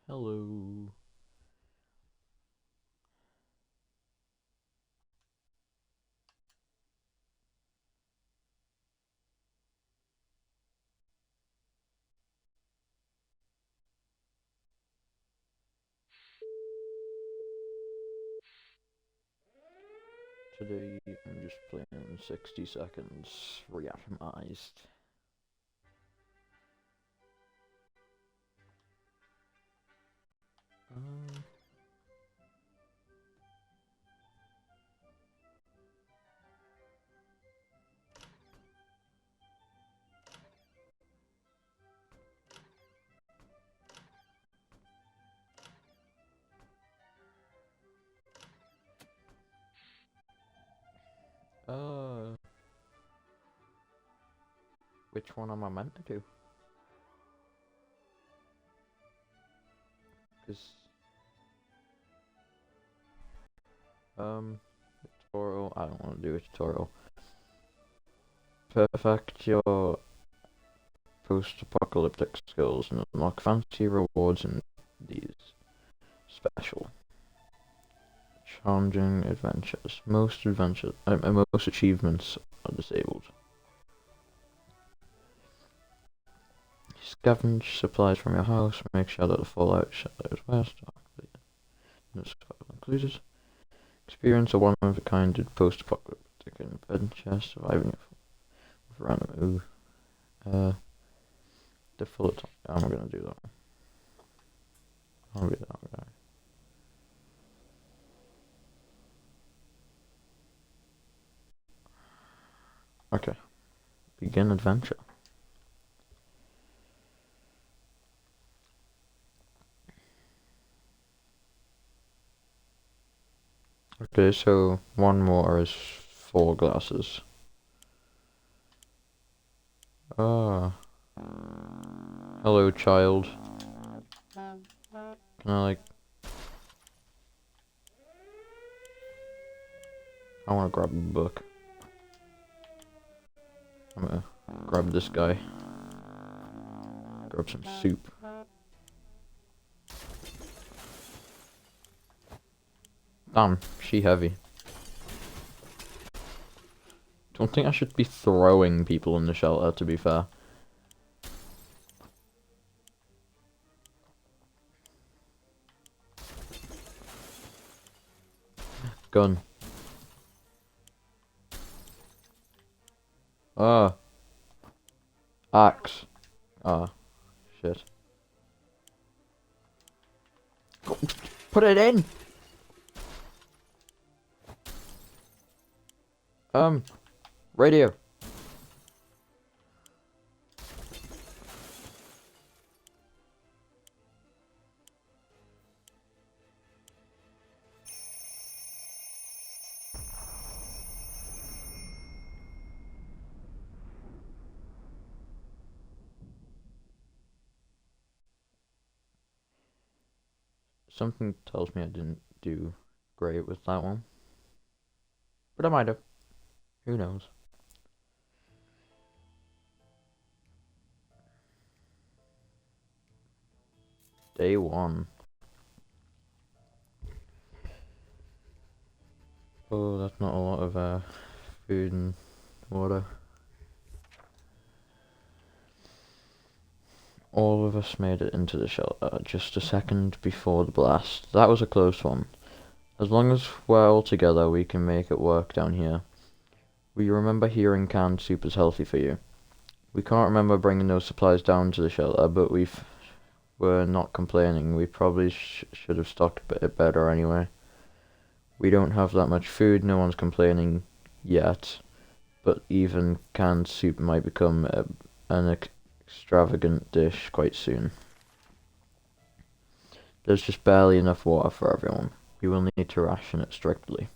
Hello. Today I'm just playing 60 seconds reatomized. Um, uh, which one am I meant to do? Cause, tutorial, I don't want to do a tutorial. Perfect your post-apocalyptic skills and unlock fancy rewards in these special challenging adventures. Most achievements are disabled. Scavenge supplies from your house. Make sure that the Fallout Shelters West are included. Experience a one-of-a-kind post-apocalyptic adventure, surviving with random. The full attack. I'm gonna do that. I'll be that guy. Okay. Begin adventure. Okay, so one more is 4 glasses. Ah. Hello, child. Can I wanna grab a book. I'm gonna grab this guy. Grab some soup. Damn, she heavy. Don't think I should be throwing people in the shelter, to be fair. Gun. Ah. Axe. Ah. Shit. Put it in! Radio. Something tells me I didn't do great with that one. But I might have. Who knows? Day 1. Oh, that's not a lot of food and water. All of us made it into the shelter just a second before the blast. That was a close one. As long as we're all together, we can make it work down here. We remember hearing canned soup is healthy for you. We can't remember bringing those supplies down to the shelter, but we're not complaining. We probably should have stocked a bit better anyway. We don't have that much food, no one's complaining yet, but even canned soup might become an extravagant dish quite soon. There's just barely enough water for everyone. We will need to ration it strictly.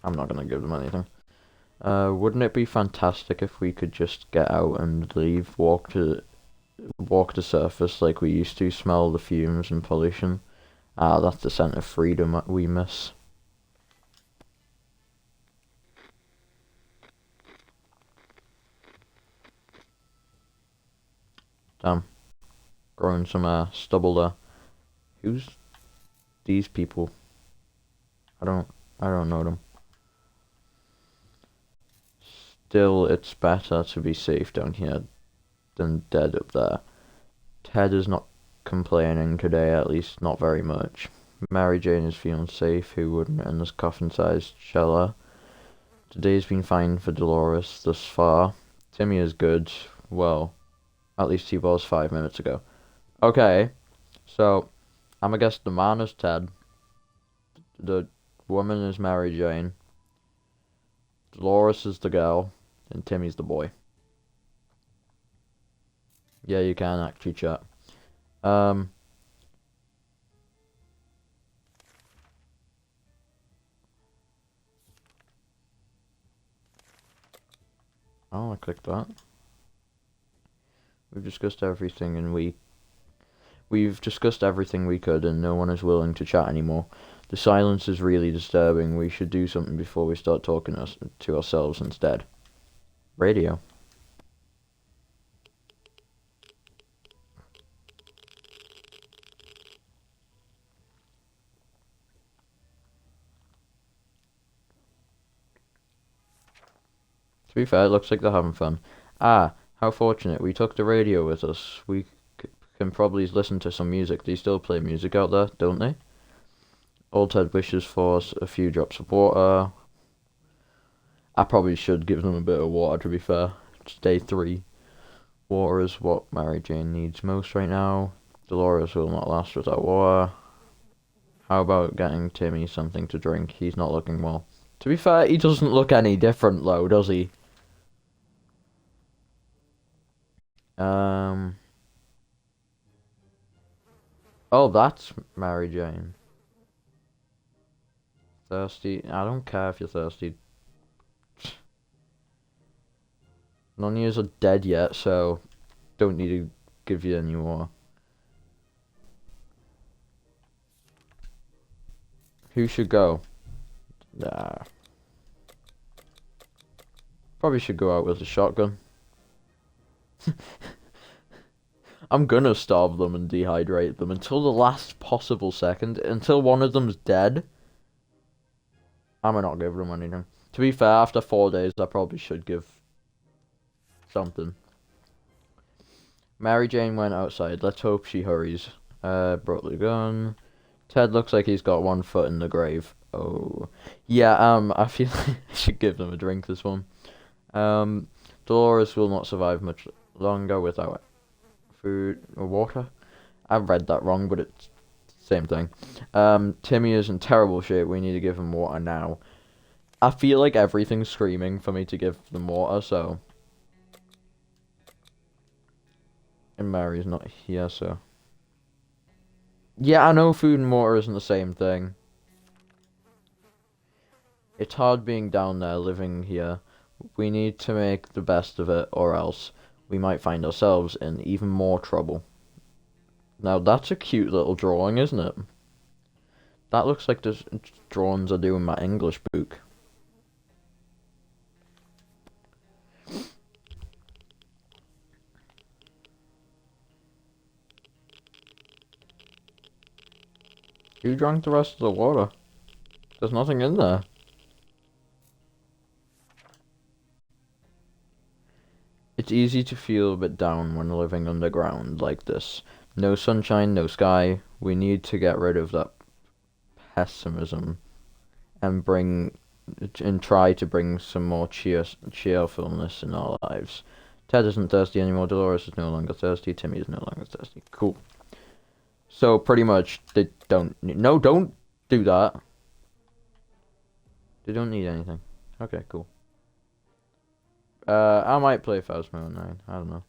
I'm not gonna give them anything. Wouldn't it be fantastic if we could just get out and leave, walk the surface like we used to, smell the fumes and pollution? Ah, that's the scent of freedom we miss. Damn. growing some stubble there. Who's these people? I don't know them. Still, it's better to be safe down here than dead up there. Ted is not complaining today, at least not very much. Mary Jane is feeling safe, who wouldn't, in this coffin-sized shelter. Today's been fine for Dolores thus far. Timmy is good. Well, at least he was 5 minutes ago. Okay, so I'm gonna guess the man is Ted. The woman is Mary Jane. Dolores is the girl, and Timmy's the boy. Yeah, you can actually chat. Oh, I clicked that. We've discussed everything and we've discussed everything we could and no one is willing to chat anymore. The silence is really disturbing. We should do something before we start talking to ourselves instead. Radio. To be fair, it looks like they're having fun. Ah, how fortunate. We took the radio with us. We can probably listen to some music. They still play music out there, don't they? Old Ted wishes for us a few drops of water. I probably should give them a bit of water, to be fair. It's day 3. Water is what Mary Jane needs most right now. Dolores will not last without water. How about getting Timmy something to drink? He's not looking well. To be fair, he doesn't look any different though, does he? Oh, that's Mary Jane. Thirsty? I don't care if you're thirsty. None of yous are dead yet, so don't need to give you any more. Who should go? Nah. Probably should go out with a shotgun. I'm gonna starve them and dehydrate them until the last possible second. Until one of them's dead. I'm not give them anything. To be fair, after 4 days, I probably should give something. Mary Jane went outside. Let's hope she hurries. Brought the gun. Ted looks like he's got one foot in the grave. Oh. Yeah, I feel like I should give them a drink, this one. Dolores will not survive much longer without food or water. I've read that wrong, but it's the same thing. Timmy is in terrible shape. We need to give him water now. I feel like everything's screaming for me to give them water, so... And Mary's not here, so... Yeah, I know food and water isn't the same thing. It's hard being down there, living here. We need to make the best of it, or else we might find ourselves in even more trouble. Now, that's a cute little drawing, isn't it? That looks like the drawings I do in my English book. Who drank the rest of the water? There's nothing in there. It's easy to feel a bit down when living underground like this. No sunshine, no sky. We need to get rid of that pessimism and try to bring some more cheerfulness in our lives. Ted isn't thirsty anymore. Dolores is no longer thirsty. Timmy is no longer thirsty. Cool. So pretty much they don't need, no, don't do that. They don't need anything. Okay, cool. I might play Phasmo 9. I don't know.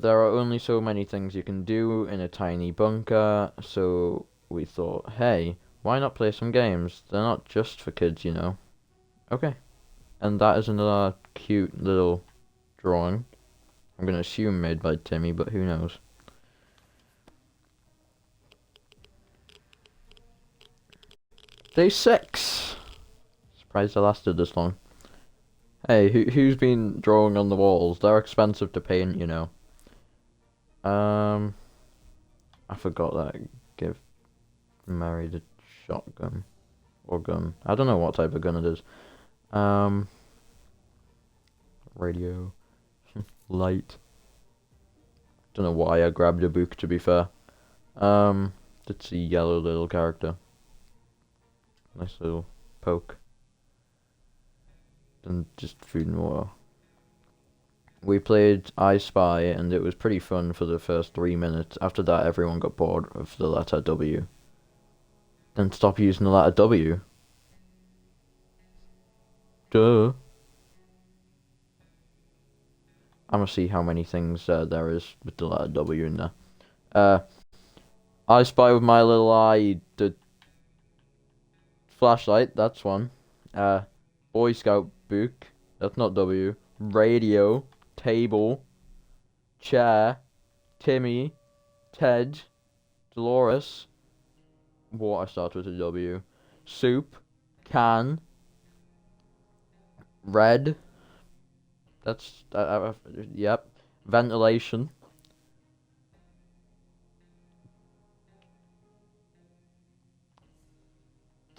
There are only so many things you can do in a tiny bunker, so we thought, hey, why not play some games? They're not just for kids, you know. Okay. And that is another cute little drawing. I'm gonna assume made by Timmy, but who knows. Day 6! Surprised I lasted this long. Hey, who's been drawing on the walls? They're expensive to paint, you know. I forgot that I give Mary the shotgun. Or gun. I don't know what type of gun it is. Radio. Light. Don't know why I grabbed a book, to be fair. It's a yellow little character. Nice little poke. And just food and water. We played I Spy, and it was pretty fun for the first 3 minutes. After that, everyone got bored of the letter W. Then stop using the letter W. Duh. I'm gonna see how many things there is with the letter W in there. I Spy with my little eye. The flashlight, that's one. Boy Scout book, that's not W. Radio, table, chair, Timmy, Ted, Dolores. Water starts with a W. Soup, can, red. That's yep. Ventilation.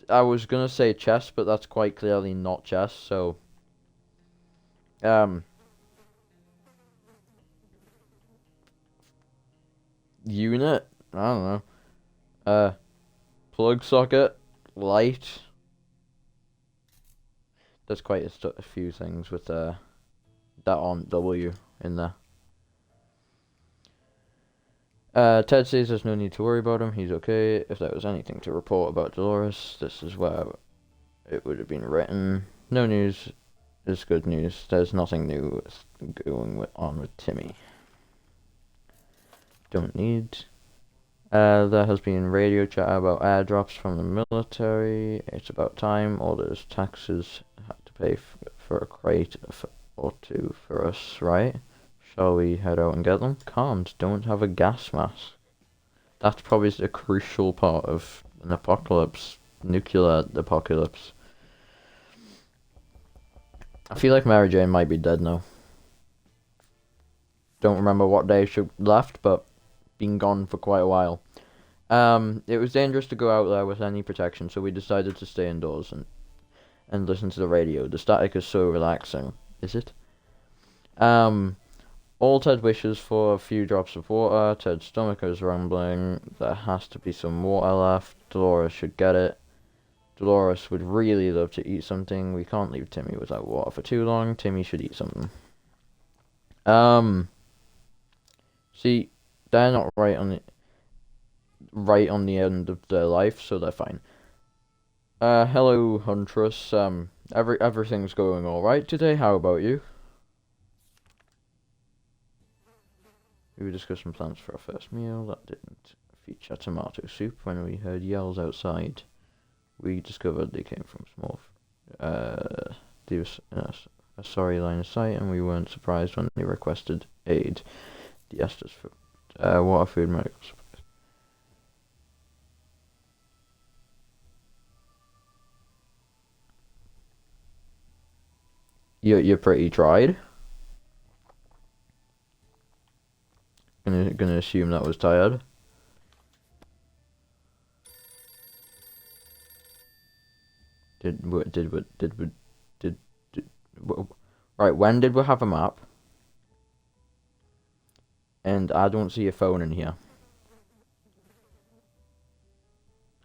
I was gonna say chest, but that's quite clearly not chest. So, unit. I don't know. Plug socket, light. There's quite a few things with that on W in there. Ted says there's no need to worry about him. He's okay. If there was anything to report about Dolores, this is where it would have been written. No news is good news. There's nothing new going on with Timmy. Don't need. There has been radio chat about airdrops from the military. It's about time. All those taxes had to pay for a crate or two for us, right? Shall we head out and get them? Can't. Don't have a gas mask. That's probably the crucial part of an apocalypse. Nuclear apocalypse. I feel like Mary Jane might be dead now. Don't remember what day she left, but been gone for quite a while. It was dangerous to go out there with any protection, so we decided to stay indoors and listen to the radio. The static is so relaxing. Is it? All Ted wishes for a few drops of water. Ted's stomach is rumbling. There has to be some water left. Dolores should get it. Dolores would really love to eat something. We can't leave Timmy without water for too long. Timmy should eat something. See, they're not right on the end of their life, so they're fine. Hello, Huntress. Everything's going all right today. How about you? We discussed some plans for our first meal. That didn't feature tomato soup when we heard yells outside. We discovered they came from small. There was a sorry line of sight, and we weren't surprised when they requested aid. The Estes for water, food, medical supplies. You're pretty tried. Gonna assume that was tired. Right, when did we have a map? And I don't see a phone in here.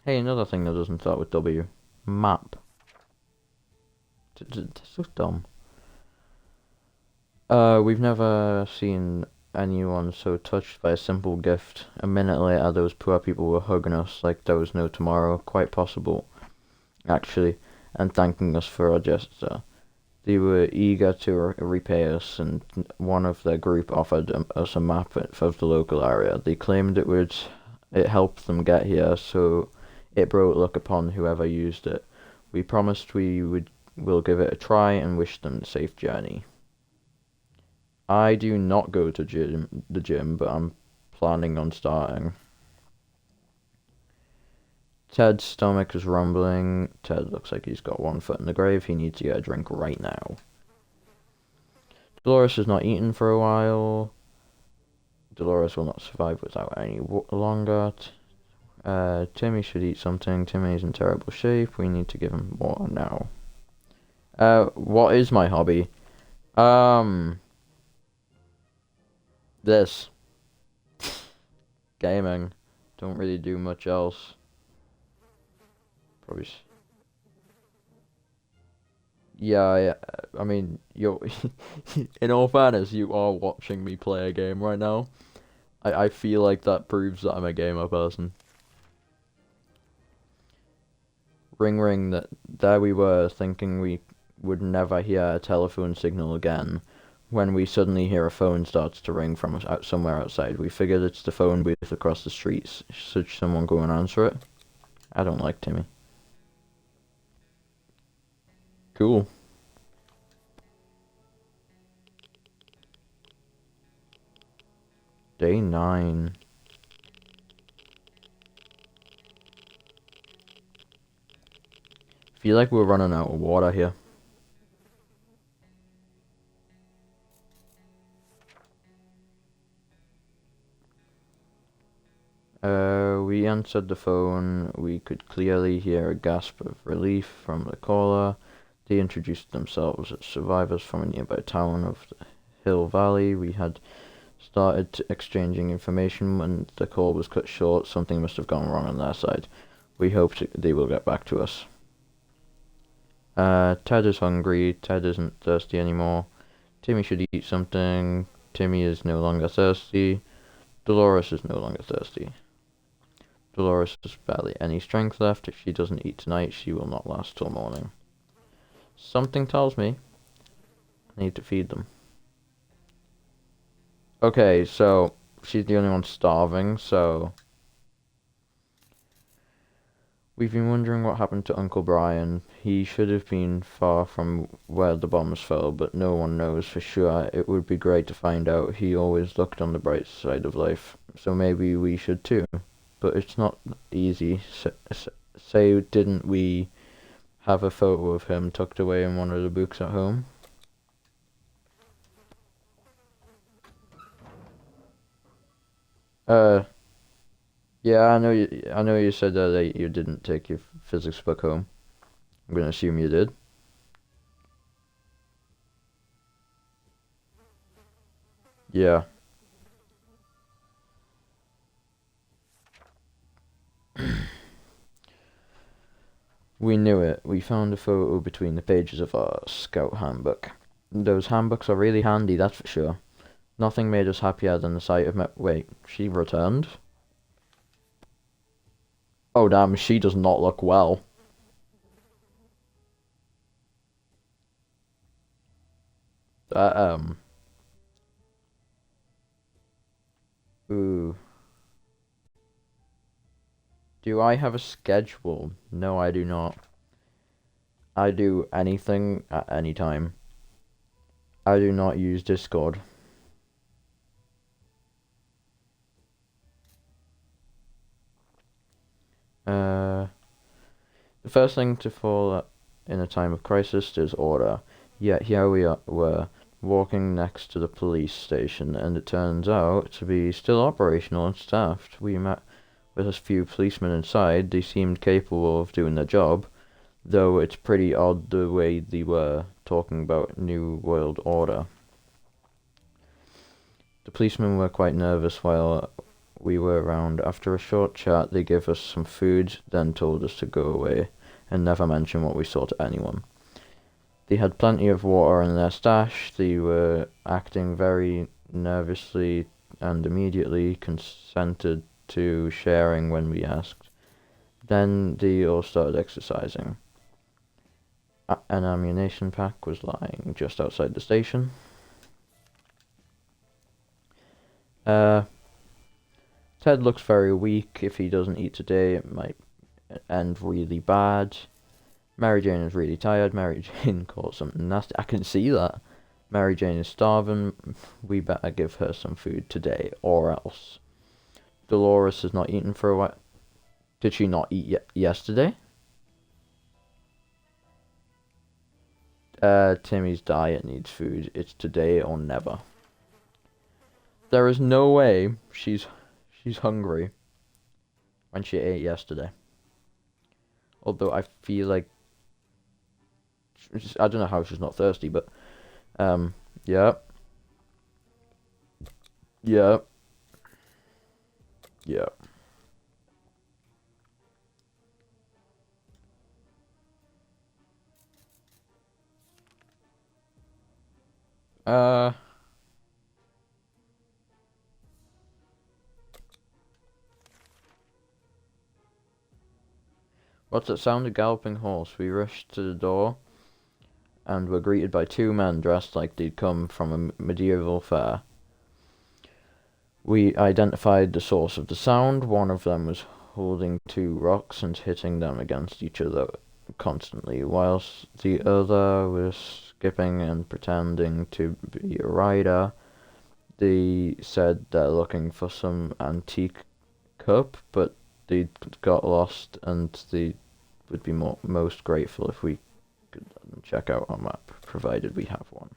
Hey, another thing that doesn't start with W. Map. That's so dumb. We've never seen anyone so touched by a simple gift. A minute later, those poor people were hugging us like there was no tomorrow. Quite possible, actually, and thanking us for our gesture. They were eager to repay us, and one of their group offered us a map of the local area. They claimed it helped them get here, so it brought luck upon whoever used it. We promised will give it a try and wish them a safe journey. I do not go to the gym, but I'm planning on starting. Ted's stomach is rumbling. Ted looks like he's got one foot in the grave. He needs to get a drink right now. Dolores has not eaten for a while. Dolores will not survive without any longer. Timmy should eat something. Timmy's in terrible shape. We need to give him water now. What is my hobby? This. Gaming. Don't really do much else. Probably. Yeah, I mean, you're. In all fairness, you are watching me play a game right now. I feel like that proves that I'm a gamer person. Ring ring, that there we were thinking we would never hear a telephone signal again. When we suddenly hear a phone starts to ring from us out somewhere outside, we figured it's the phone booth across the street. Should someone go and answer it? I don't like Timmy. Cool. Day 9. Feel like we're running out of water here. We answered the phone. We could clearly hear a gasp of relief from the caller. They introduced themselves as survivors from a nearby town of the Hill Valley. We had started exchanging information when the call was cut short. Something must have gone wrong on their side. We hope they will get back to us. Ted is hungry. Ted isn't thirsty anymore. Timmy should eat something. Timmy is no longer thirsty. Dolores is no longer thirsty. Dolores has barely any strength left. If she doesn't eat tonight, she will not last till morning. Something tells me I need to feed them. Okay, so she's the only one starving, so we've been wondering what happened to Uncle Brian. He should have been far from where the bombs fell, but no one knows for sure. It would be great to find out. He always looked on the bright side of life, so maybe we should too. But it's not easy. Say, didn't we have a photo of him tucked away in one of the books at home? Yeah, I know you said that you didn't take your physics book home. I'm gonna assume you did. Yeah. We knew it. We found a photo between the pages of our scout handbook. Those handbooks are really handy, that's for sure. Nothing made us happier than the sight of Wait, she returned? Oh damn, she does not look well. That, Ooh. Do I have a schedule? No, I do not. I do anything at any time. I do not use Discord. The first thing to fall in a time of crisis is order. Yet here were walking next to the police station, and it turns out to be still operational and staffed. We met with a few policemen inside. They seemed capable of doing their job, though it's pretty odd the way they were talking about New World Order. The policemen were quite nervous while we were around. After a short chat, they gave us some food, then told us to go away, and never mention what we saw to anyone. They had plenty of water in their stash. They were acting very nervously and immediately consented to sharing when we asked. Then they all started exercising. An ammunition pack was lying just outside the station. Ted looks very weak. If he doesn't eat today, it might end really bad. Mary Jane is really tired. Mary Jane caught something nasty. I can see that. Mary Jane is starving. We better give her some food today, or else. Dolores has not eaten for a while. Did she not eat yesterday? Timmy's diet needs food. It's today or never. There is no way she's hungry when she ate yesterday. Although I feel like I don't know how she's not thirsty, but yeah, yeah, yeah. Uh, what's that sound? A galloping horse. We rushed to the door and were greeted by two men dressed like they'd come from a medieval fair. We identified the source of the sound. One of them was holding two rocks and hitting them against each other constantly, whilst the other was skipping and pretending to be a rider. They said they're looking for some antique cup, but they got lost and they would be most grateful if we could check out our map, provided we have one.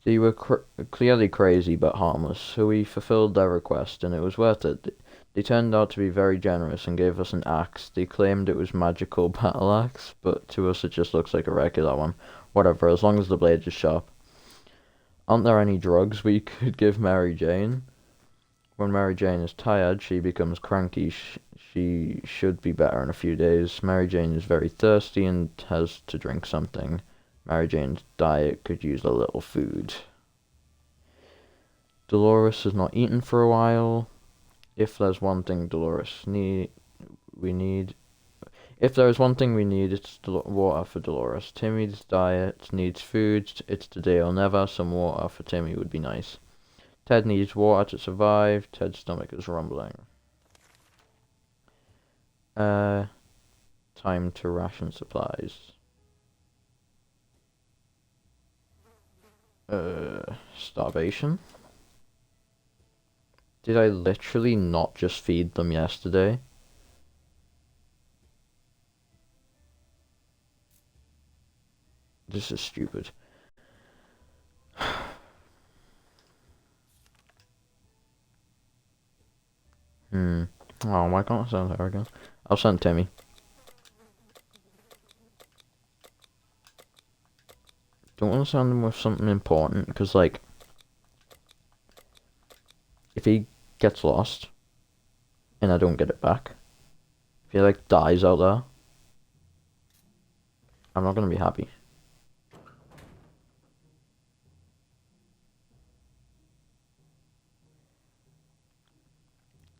They were clearly crazy but harmless, so we fulfilled their request, and it was worth it. They turned out to be very generous and gave us an axe. They claimed it was magical battle axe, but to us it just looks like a regular one. Whatever, as long as the blade is sharp. Aren't there any drugs we could give Mary Jane? When Mary Jane is tired, she becomes cranky. She should be better in a few days. Mary Jane is very thirsty and has to drink something. Mary Jane's diet could use a little food. Dolores has not eaten for a while. If there's one thing if there is one thing we need, it's water for Dolores. Timmy's diet needs food. It's today or never. Some water for Timmy would be nice. Ted needs water to survive. Ted's stomach is rumbling. Time to ration supplies. Starvation? Did I literally not just feed them yesterday? This is stupid. Oh, why can't I send her again? I'll send Timmy. Don't want to send him with something important, because, like, if he gets lost, and I don't get it back, if he, like, dies out there, I'm not gonna be happy.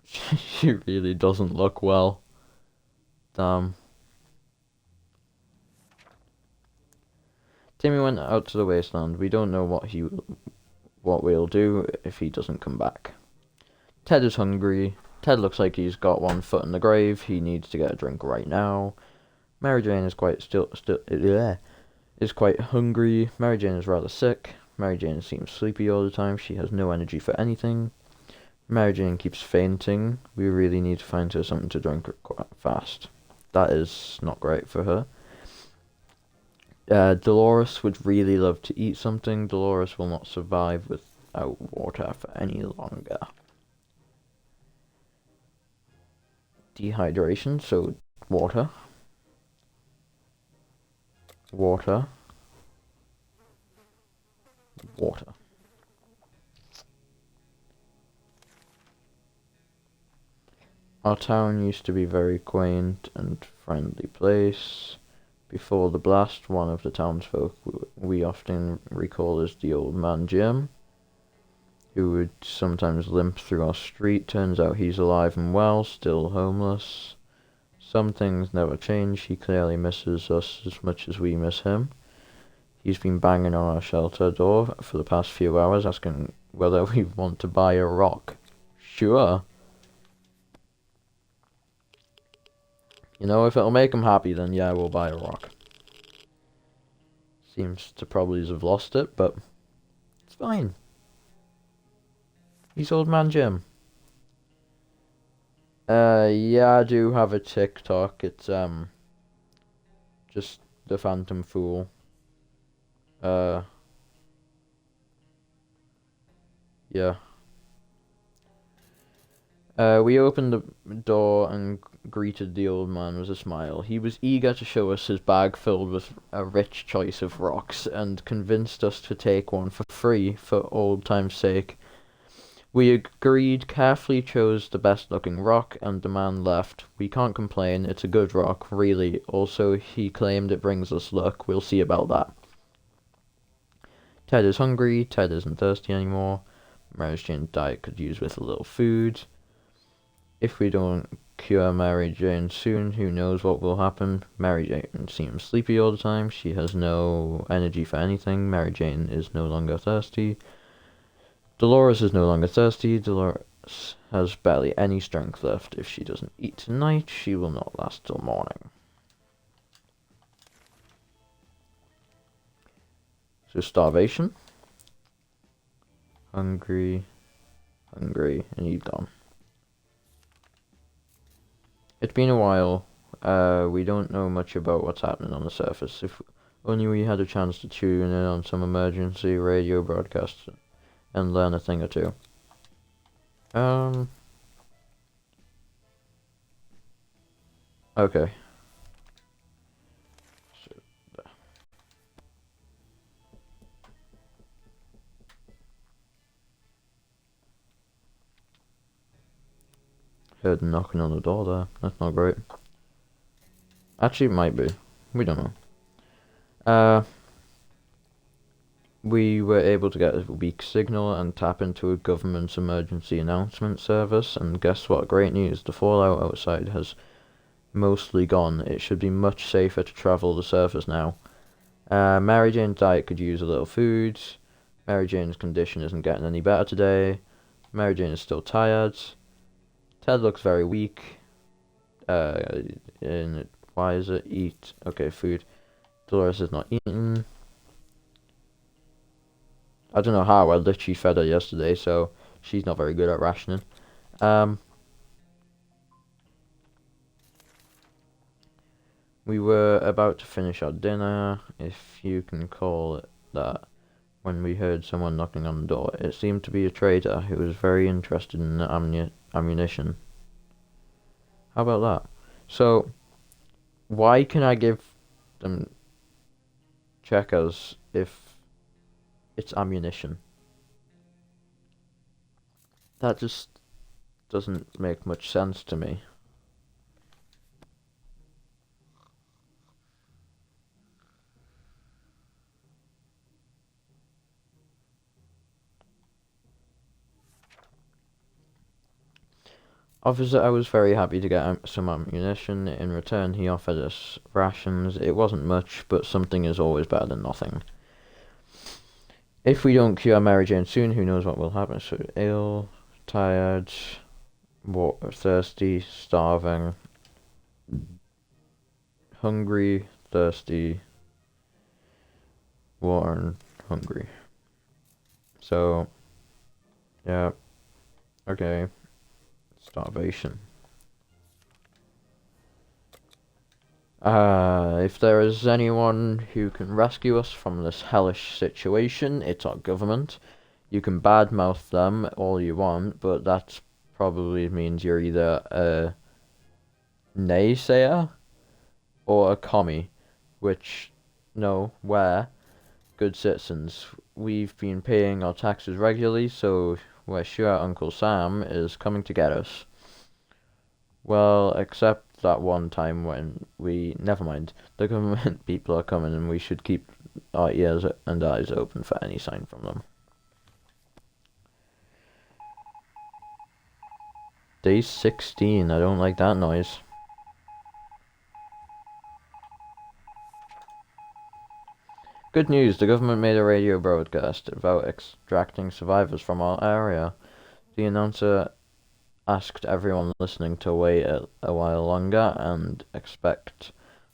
She really doesn't look well. Damn. Timmy went out to the wasteland. We don't know what we'll do if he doesn't come back. Ted is hungry. Ted looks like he's got one foot in the grave. He needs to get a drink right now. Mary Jane is quite hungry. Mary Jane is rather sick. Mary Jane seems sleepy all the time. She has no energy for anything. Mary Jane keeps fainting. We really need to find her something to drink quite fast. That is not great for her. Dolores would really love to eat something. Dolores will not survive without water for any longer. Dehydration, so water. Water. Water. Our town used to be a very quaint and friendly place. Before the blast, one of the townsfolk we often recall as the old man Jim, who would sometimes limp through our street. Turns out he's alive and well, still homeless. Some things never change. He clearly misses us as much as we miss him. He's been banging on our shelter door for the past few hours, asking whether we want to buy a rock. Sure. You know, if it'll make him happy, then yeah, we'll buy a rock. Seems to probably have lost it, but it's fine. He's Old Man Jim. Yeah, I do have a TikTok. It's, just the Phantom Fool. Uh, yeah. We opened the door and greeted the old man with a smile. He was eager to show us his bag filled with a rich choice of rocks, and convinced us to take one for free for old time's sake. We agreed, carefully chose the best looking rock, and the man left. We can't complain, it's a good rock, really. Also, he claimed it brings us luck. We'll see about that. Ted is hungry, Ted isn't thirsty anymore. Mary Jane's diet could use with a little food. If we don't cure Mary Jane soon, who knows what will happen. Mary Jane seems sleepy all the time. She has no energy for anything. Mary Jane is no longer thirsty. Dolores is no longer thirsty. Dolores has barely any strength left. If she doesn't eat tonight, she will not last till morning. So starvation. Hungry. Hungry. And he's gone. It's been a while. We don't know much about what's happening on the surface. If only we had a chance to tune in on some emergency radio broadcasts and learn a thing or two. Okay. Heard knocking on the door there. That's not great. Actually, it might be. We don't know. We were able to get a weak signal and tap into a government's emergency announcement service, and guess what? Great news. The fallout outside has mostly gone. It should be much safer to travel the surface now. Mary Jane's diet could use a little food. Mary Jane's condition isn't getting any better today. Mary Jane is still tired. Ted looks very weak. Why is it eat? Okay, food. Dolores is not eating. I don't know how. I literally fed her yesterday, so she's not very good at rationing. We were about to finish our dinner, if you can call it that, when we heard someone knocking on the door. It seemed to be a trader who was very interested in ammunition. How about that? So, why can I give them checkers if it's ammunition? That just doesn't make much sense to me. Officer, I was very happy to get some ammunition. In return, he offered us rations. It wasn't much, but something is always better than nothing. If we don't cure Mary Jane soon, who knows what will happen. So, ill, tired, thirsty, starving, hungry, thirsty, worn, hungry. So, yeah, okay. Starvation. If there is anyone who can rescue us from this hellish situation, it's our government. You can badmouth them all you want, but that probably means you're either a naysayer or a commie, which, no, we're good citizens. We've been paying our taxes regularly, so we're sure Uncle Sam is coming to get us. Well, except that one time when never mind. The government people are coming, and we should keep our ears and eyes open for any sign from them. Day 16. I don't like that noise. Good news, the government made a radio broadcast about extracting survivors from our area. The announcer asked everyone listening to wait a while longer and expect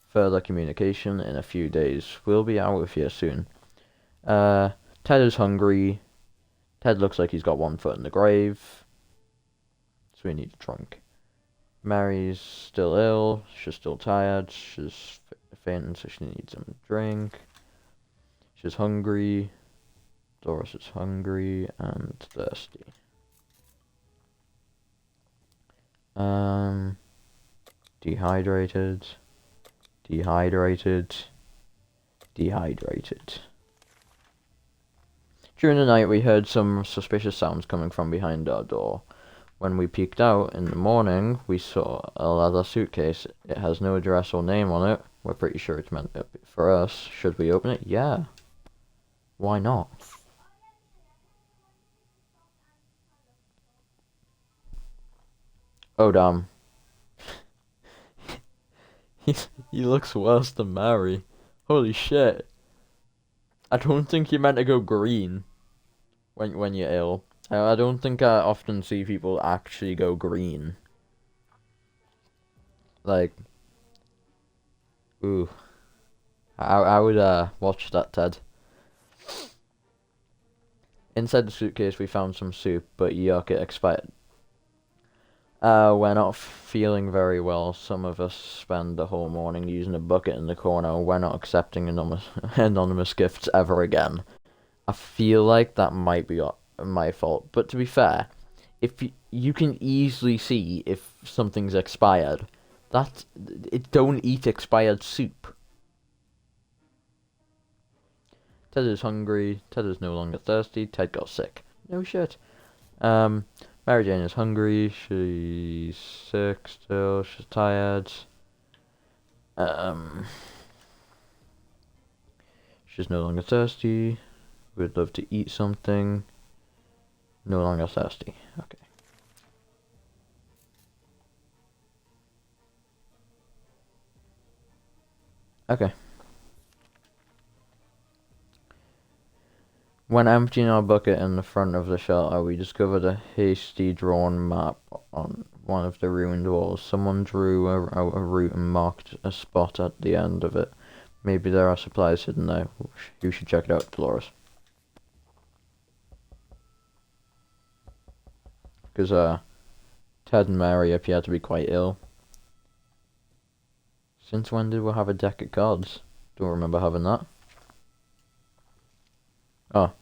further communication in a few days. We'll be out of here soon. Ted is hungry, Ted looks like he's got one foot in the grave, so we need a drink. Mary's still ill, she's still tired, she's fainting, so she needs some drink. She's hungry. Dolores is hungry and thirsty. Dehydrated. Dehydrated. Dehydrated. During the night, we heard some suspicious sounds coming from behind our door. When we peeked out in the morning, we saw a leather suitcase. It has no address or name on it. We're pretty sure it's meant for us. Should we open it? Yeah. Why not? Oh, damn. He looks worse than Mary. Holy shit. I don't think you're meant to go green when you're ill. I don't think I often see people actually go green. Like, ooh. I would watch that, Ted. Inside the suitcase we found some soup, but yuck, it expired. We're not feeling very well. Some of us spend the whole morning using a bucket in the corner. We're not accepting anonymous gifts ever again. I feel like that might be my fault, but to be fair, if you can easily see if something's expired, don't eat expired soup. Ted is hungry. Ted is no longer thirsty. Ted got sick. No shit. Mary Jane is hungry. She's sick still. She's tired. She's no longer thirsty. Would love to eat something. No longer thirsty. Okay. Okay. When emptying our bucket in the front of the shelter, we discovered a hastily drawn map on one of the ruined walls. Someone drew a route and marked a spot at the end of it. Maybe there are supplies hidden there. You should check it out, Dolores. Because Ted and Mary appear to be quite ill. Since when did we have a deck of cards? Don't remember having that. Oh,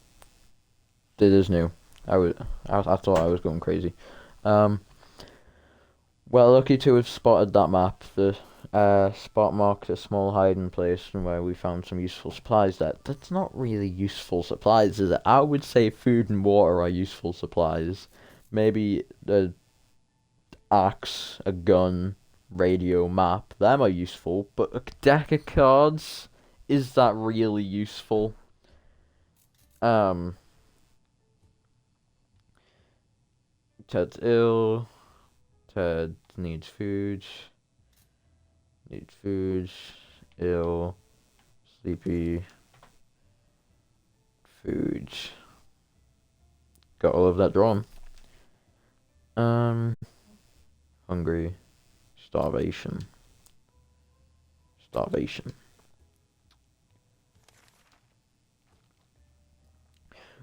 it is new. I thought I was going crazy. We're lucky to have spotted that map. The spot marked a small hiding place where we found some useful supplies. That's not really useful supplies, is it? I would say food and water are useful supplies. Maybe a axe, a gun, radio, map. Them are useful, but a deck of cards, is that really useful? Ted's ill. Ted needs food. Needs food. Ill. Sleepy. Food. Got all of that drawn. Hungry. Starvation. Starvation.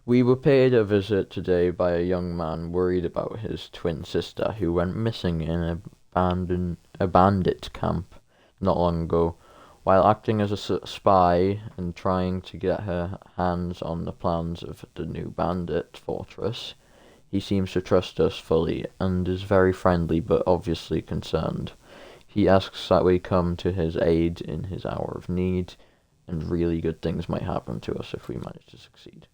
We were paid a visit today by a young man worried about his twin sister who went missing in a bandit camp not long ago. While acting as a spy and trying to get her hands on the plans of the new bandit fortress, he seems to trust us fully and is very friendly but obviously concerned. He asks that we come to his aid in his hour of need, and really good things might happen to us if we manage to succeed.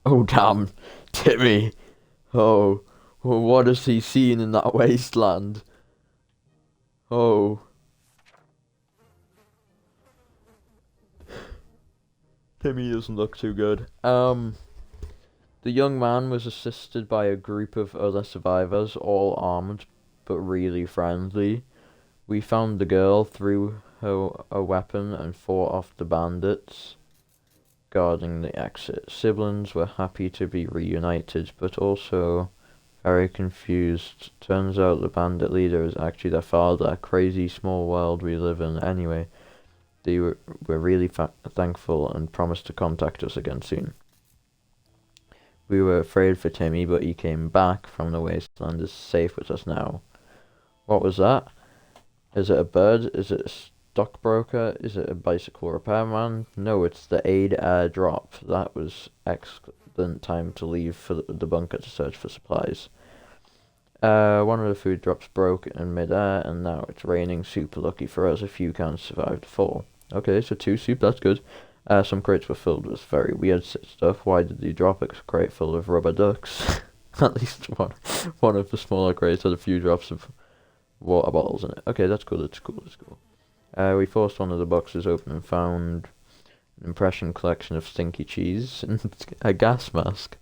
Oh damn, Timmy! Oh, what has he seen in that wasteland? Oh. Timmy doesn't look too good. The young man was assisted by a group of other survivors, all armed but really friendly. We found the girl, threw her a weapon, and fought off the bandits guarding the exit. Siblings were happy to be reunited, but also Very confused. Turns out the bandit leader is actually their father. Crazy small world we live in. Anyway, they were really thankful and promised to contact us again soon. We were afraid for Timmy, but he came back from the wasteland, is safe with us now. What was that? Is it a bird? Is it a stockbroker? Is it a bicycle repairman? No, it's the aid airdrop. That was excellent time to leave for the bunker to search for supplies. One of the food drops broke in midair, and now it's raining. Super lucky for us, a few cans survived the fall. Okay, so 2 soup, that's good. Some crates were filled with very weird stuff. Why did they drop a crate full of rubber ducks? At least one of the smaller crates had a few drops of water bottles in it. Okay, that's cool, that's cool, that's cool. We forced one of the boxes open and found an impression collection of stinky cheese and a gas mask.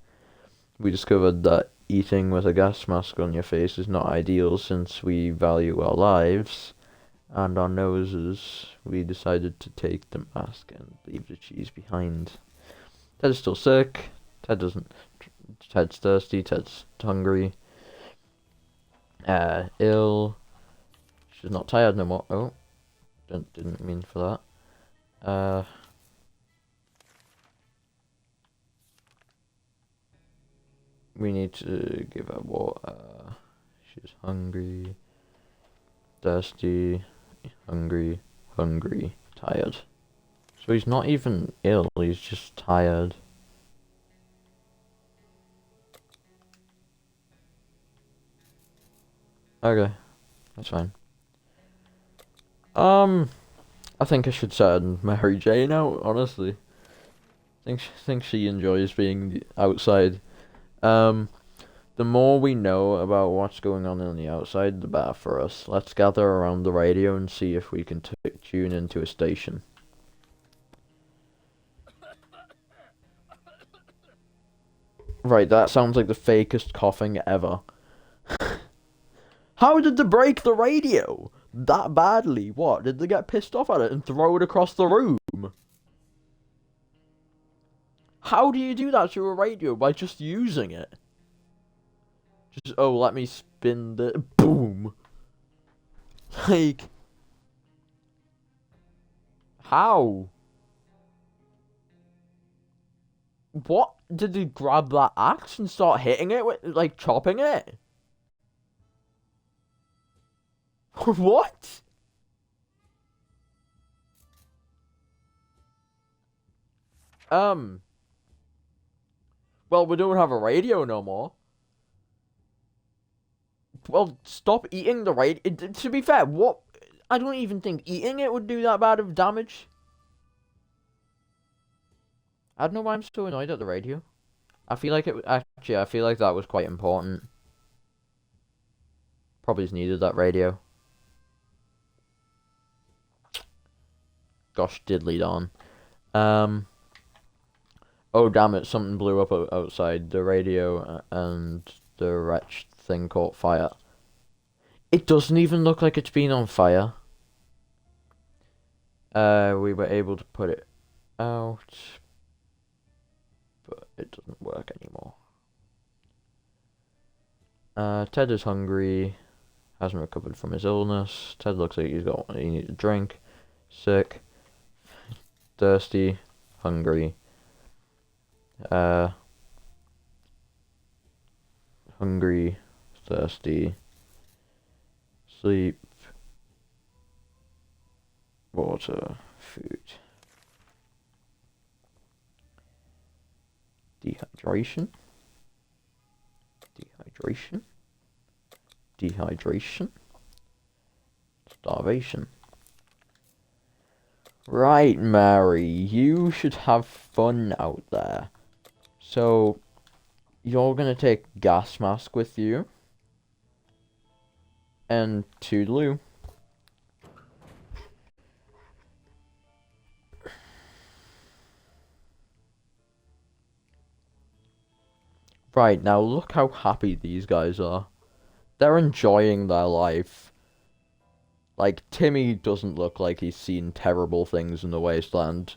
We discovered that eating with a gas mask on your face is not ideal since we value our lives and our noses. We decided to take the mask and leave the cheese behind. Ted is still sick. Ted's thirsty. Ted's hungry. Ill. She's not tired no more. Oh, didn't mean for that. We need to give her water. She's hungry, thirsty, hungry, tired. So he's not even ill, he's just tired. Okay, that's fine. I think I should send Mary Jane out, honestly. Think she enjoys being outside. The more we know about what's going on the outside, the better for us. Let's gather around the radio and see if we can tune into a station. Right, that sounds like the fakest coughing ever. How did they break the radio? That badly? What? Did they get pissed off at it and throw it across the room? How do you do that to a radio? By just using it? Just, oh, let me spin the... Boom! Like... How? What? Did they grab that axe and start hitting it with, like, chopping it? What? Well, we don't have a radio no more. Well, stop eating the radio. To be fair, what? I don't even think eating it would do that bad of damage. I don't know why I'm so annoyed at the radio. I feel like I feel like that was quite important. Probably needed that radio. Gosh diddly darn. Oh damn it, something blew up outside. The radio and the wretched thing caught fire. It doesn't even look like it's been on fire. We were able to put it out, but it doesn't work anymore. Ted is hungry, hasn't recovered from his illness. Ted looks like he needs a drink. Sick, thirsty, hungry. Hungry, thirsty, sleep, water, food. Dehydration. Starvation. Right, Mary, you should have fun out there. So, you're gonna take gas mask with you. And toodaloo. Right, now look how happy these guys are. They're enjoying their life. Like, Timmy doesn't look like he's seen terrible things in the wasteland.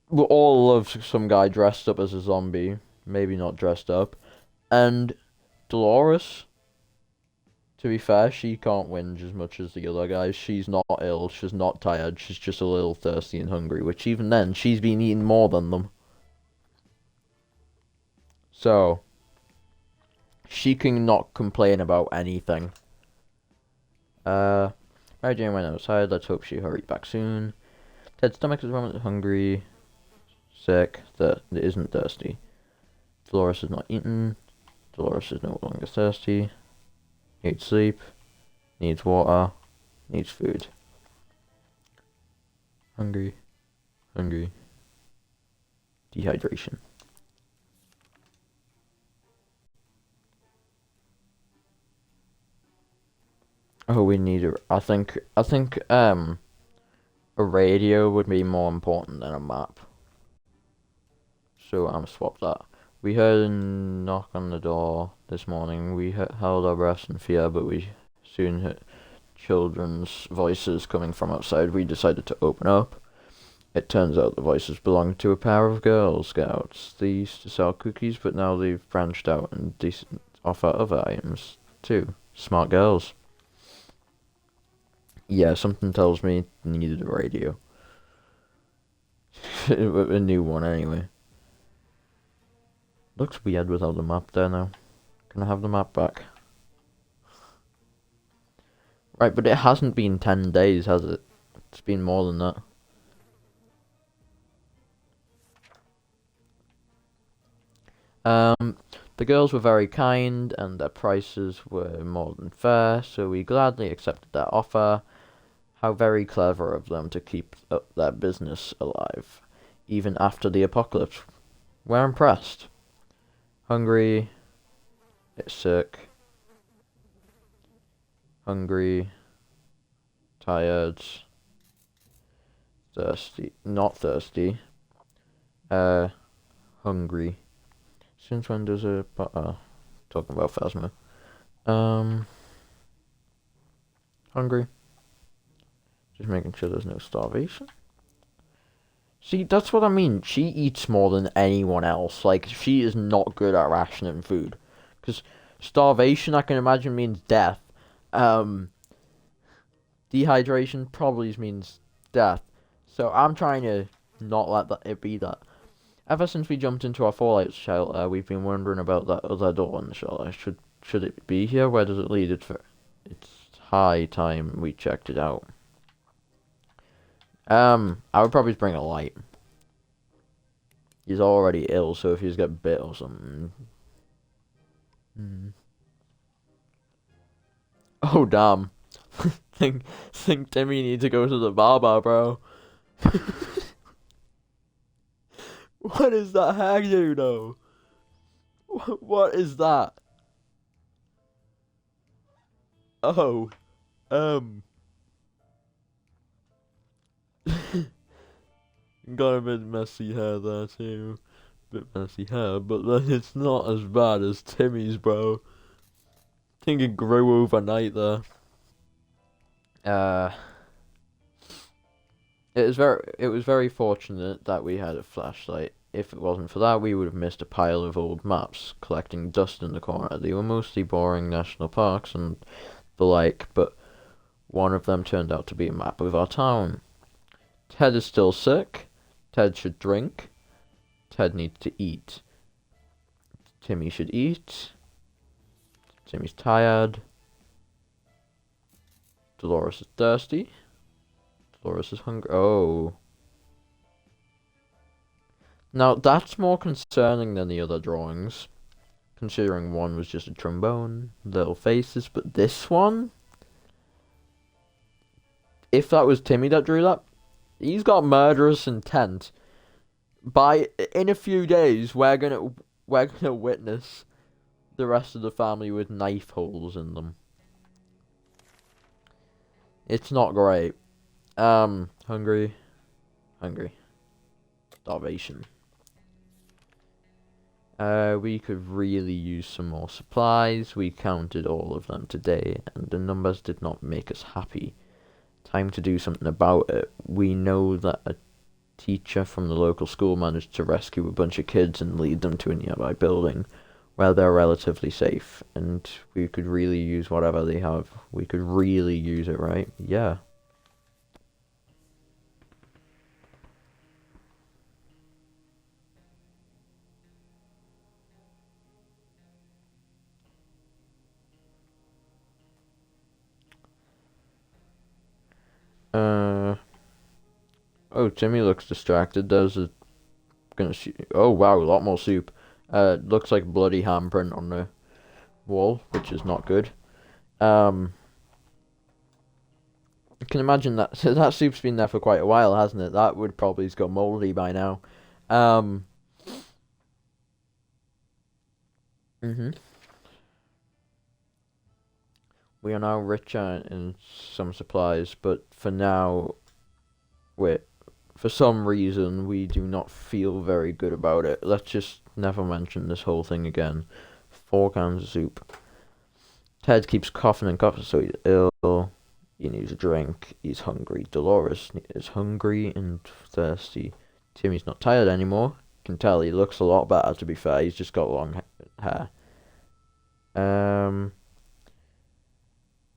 We all love some guy dressed up as a zombie. Maybe not dressed up. And Dolores, to be fair, she can't whinge as much as the other guys. She's not ill, she's not tired, she's just a little thirsty and hungry, which even then, she's been eating more than them. So, she can not complain about anything. Mary Jane went outside, let's hope she hurried back soon. Ted's stomach is running hungry, sick, isn't thirsty. Dolores is not eaten. Dolores is no longer thirsty. Needs sleep. Needs water. Needs food. Hungry. Hungry. Dehydration. Oh, we need I think a radio would be more important than a map. So I'm swap that. We heard a knock on the door this morning. We held our breaths in fear, but we soon heard children's voices coming from outside. We decided to open up. It turns out the voices belonged to a pair of Girl Scouts. They used to sell cookies, but now they've branched out and offer other items too. Smart girls. Yeah, something tells me they needed a radio. A new one, anyway. Looks weird without the map there now. Can I have the map back? Right, but it hasn't been 10 days, has it? It's been more than that. The girls were very kind, and their prices were more than fair, so we gladly accepted their offer. How very clever of them to keep up their business alive, even after the apocalypse. We're impressed. Hungry. Get sick. Hungry. Tired. Thirsty. Not thirsty. Hungry. Since when does a... talking about Phasma. Hungry. Just making sure there's no starvation. See, that's what I mean. She eats more than anyone else. Like, she is not good at rationing food. Because starvation, I can imagine, means death. Dehydration probably means death. So I'm trying to not let it be that. Ever since we jumped into our fallout shelter, we've been wondering about that other door in the shelter. Should it be here? Where does it lead? It's high time we checked it out. I would probably bring a light. He's already ill, so if he's got bit or something. Oh damn. think Timmy needs to go to the barber, bro. What is that hairdo though? What is that? Oh. Got a bit messy hair there too. Bit messy hair, but then it's not as bad as Timmy's, bro. I think it grew overnight there. It was very fortunate that we had a flashlight. If it wasn't for that, we would have missed a pile of old maps collecting dust in the corner. They were mostly boring national parks and the like, but one of them turned out to be a map of our town. Ted is still sick. Ted should drink. Ted needs to eat. Timmy should eat. Timmy's tired. Dolores is thirsty. Dolores is hungry. Oh. Now, that's more concerning than the other drawings. Considering one was just a trombone, little faces, but this one? If that was Timmy that drew that, he's got murderous intent. In a few days, we're gonna witness the rest of the family with knife holes in them. It's not great. Hungry. Starvation. We could really use some more supplies. We counted all of them today, and the numbers did not make us happy. Time to do something about it. We know that a teacher from the local school managed to rescue a bunch of kids and lead them to a nearby building. where they're relatively safe, and we could really use whatever they have. We could really use it, right? Yeah. Uh. Oh, Timmy looks distracted. There's a gonna see. Oh wow, a lot more soup. Looks like bloody handprint on the wall, which is not good. Um, I can imagine that that soup's been there for quite a while, hasn't it? That would probably has got moldy by now. Um, mhm. We are now richer in some supplies, but for now, we for some reason we do not feel very good about it. Let's just never mention this whole thing again. 4 cans of soup. Ted keeps coughing and coughing, so he's ill. He needs a drink. He's hungry. Dolores is hungry and thirsty. Timmy's not tired anymore. Can tell he looks a lot better, to be fair. He's just got long hair. Um,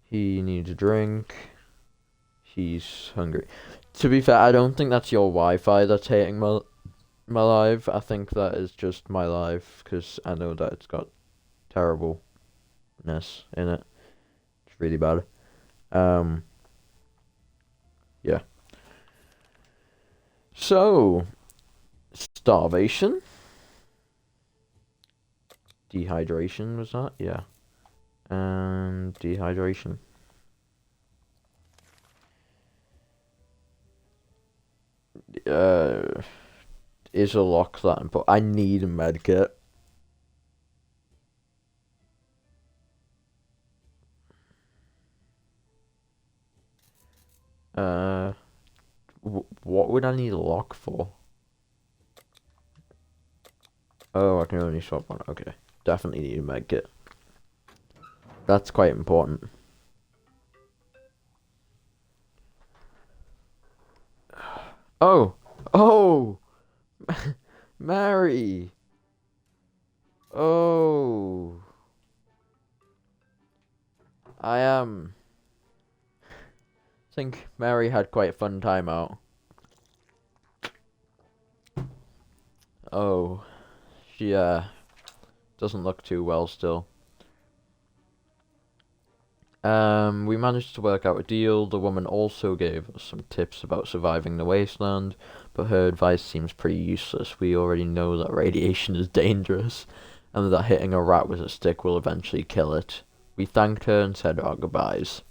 he needs a drink. He's hungry. To be fair, I don't think that's your Wi-Fi that's hating my live. I think that is just my live, because I know that it's got terribleness in it. It's really bad. Um, yeah. So, starvation? Dehydration, was that? Yeah. And dehydration. Is a lock that important? I need a med kit. Uh, what would I need a lock for? Oh, I can only swap one. Okay. Definitely need a med kit. That's quite important. Oh! Oh! Mary! Oh! I think Mary had quite a fun time out. Oh. She, doesn't look too well still. We managed to work out a deal. The woman also gave us some tips about surviving the wasteland, but her advice seems pretty useless. We already know that radiation is dangerous, and that hitting a rat with a stick will eventually kill it. We thanked her and said our goodbyes.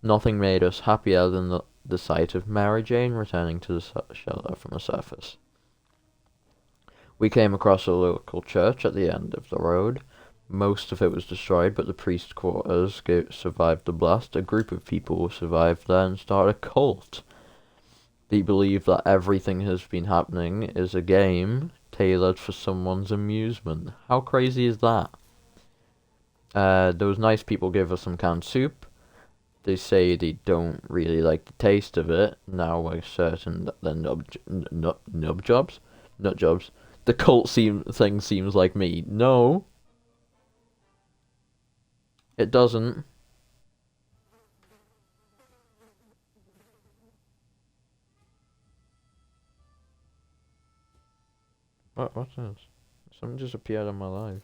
Nothing made us happier than the sight of Mary Jane returning to the shelter from the surface. We came across a local church at the end of the road. Most of it was destroyed, but the priest's quarters survived the blast. A group of people survived there and started a cult. They believe that everything has been happening is a game tailored for someone's amusement. How crazy is that? Those nice people give us some canned soup. They say they don't really like the taste of it. Now we're certain that the nut jobs. The cult thing seems like me. No, it doesn't. What's this? Something just appeared on my live.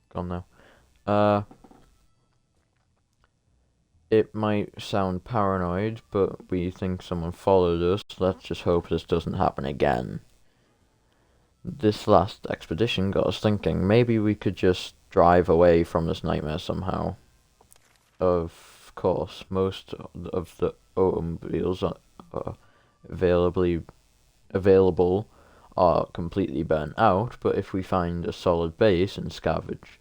Gone now. It might sound paranoid, but we think someone followed us. Let's just hope this doesn't happen again. This last expedition got us thinking, maybe we could just drive away from this nightmare somehow. Of course, most of the automobiles available are completely burnt out, but if we find a solid base and scavenge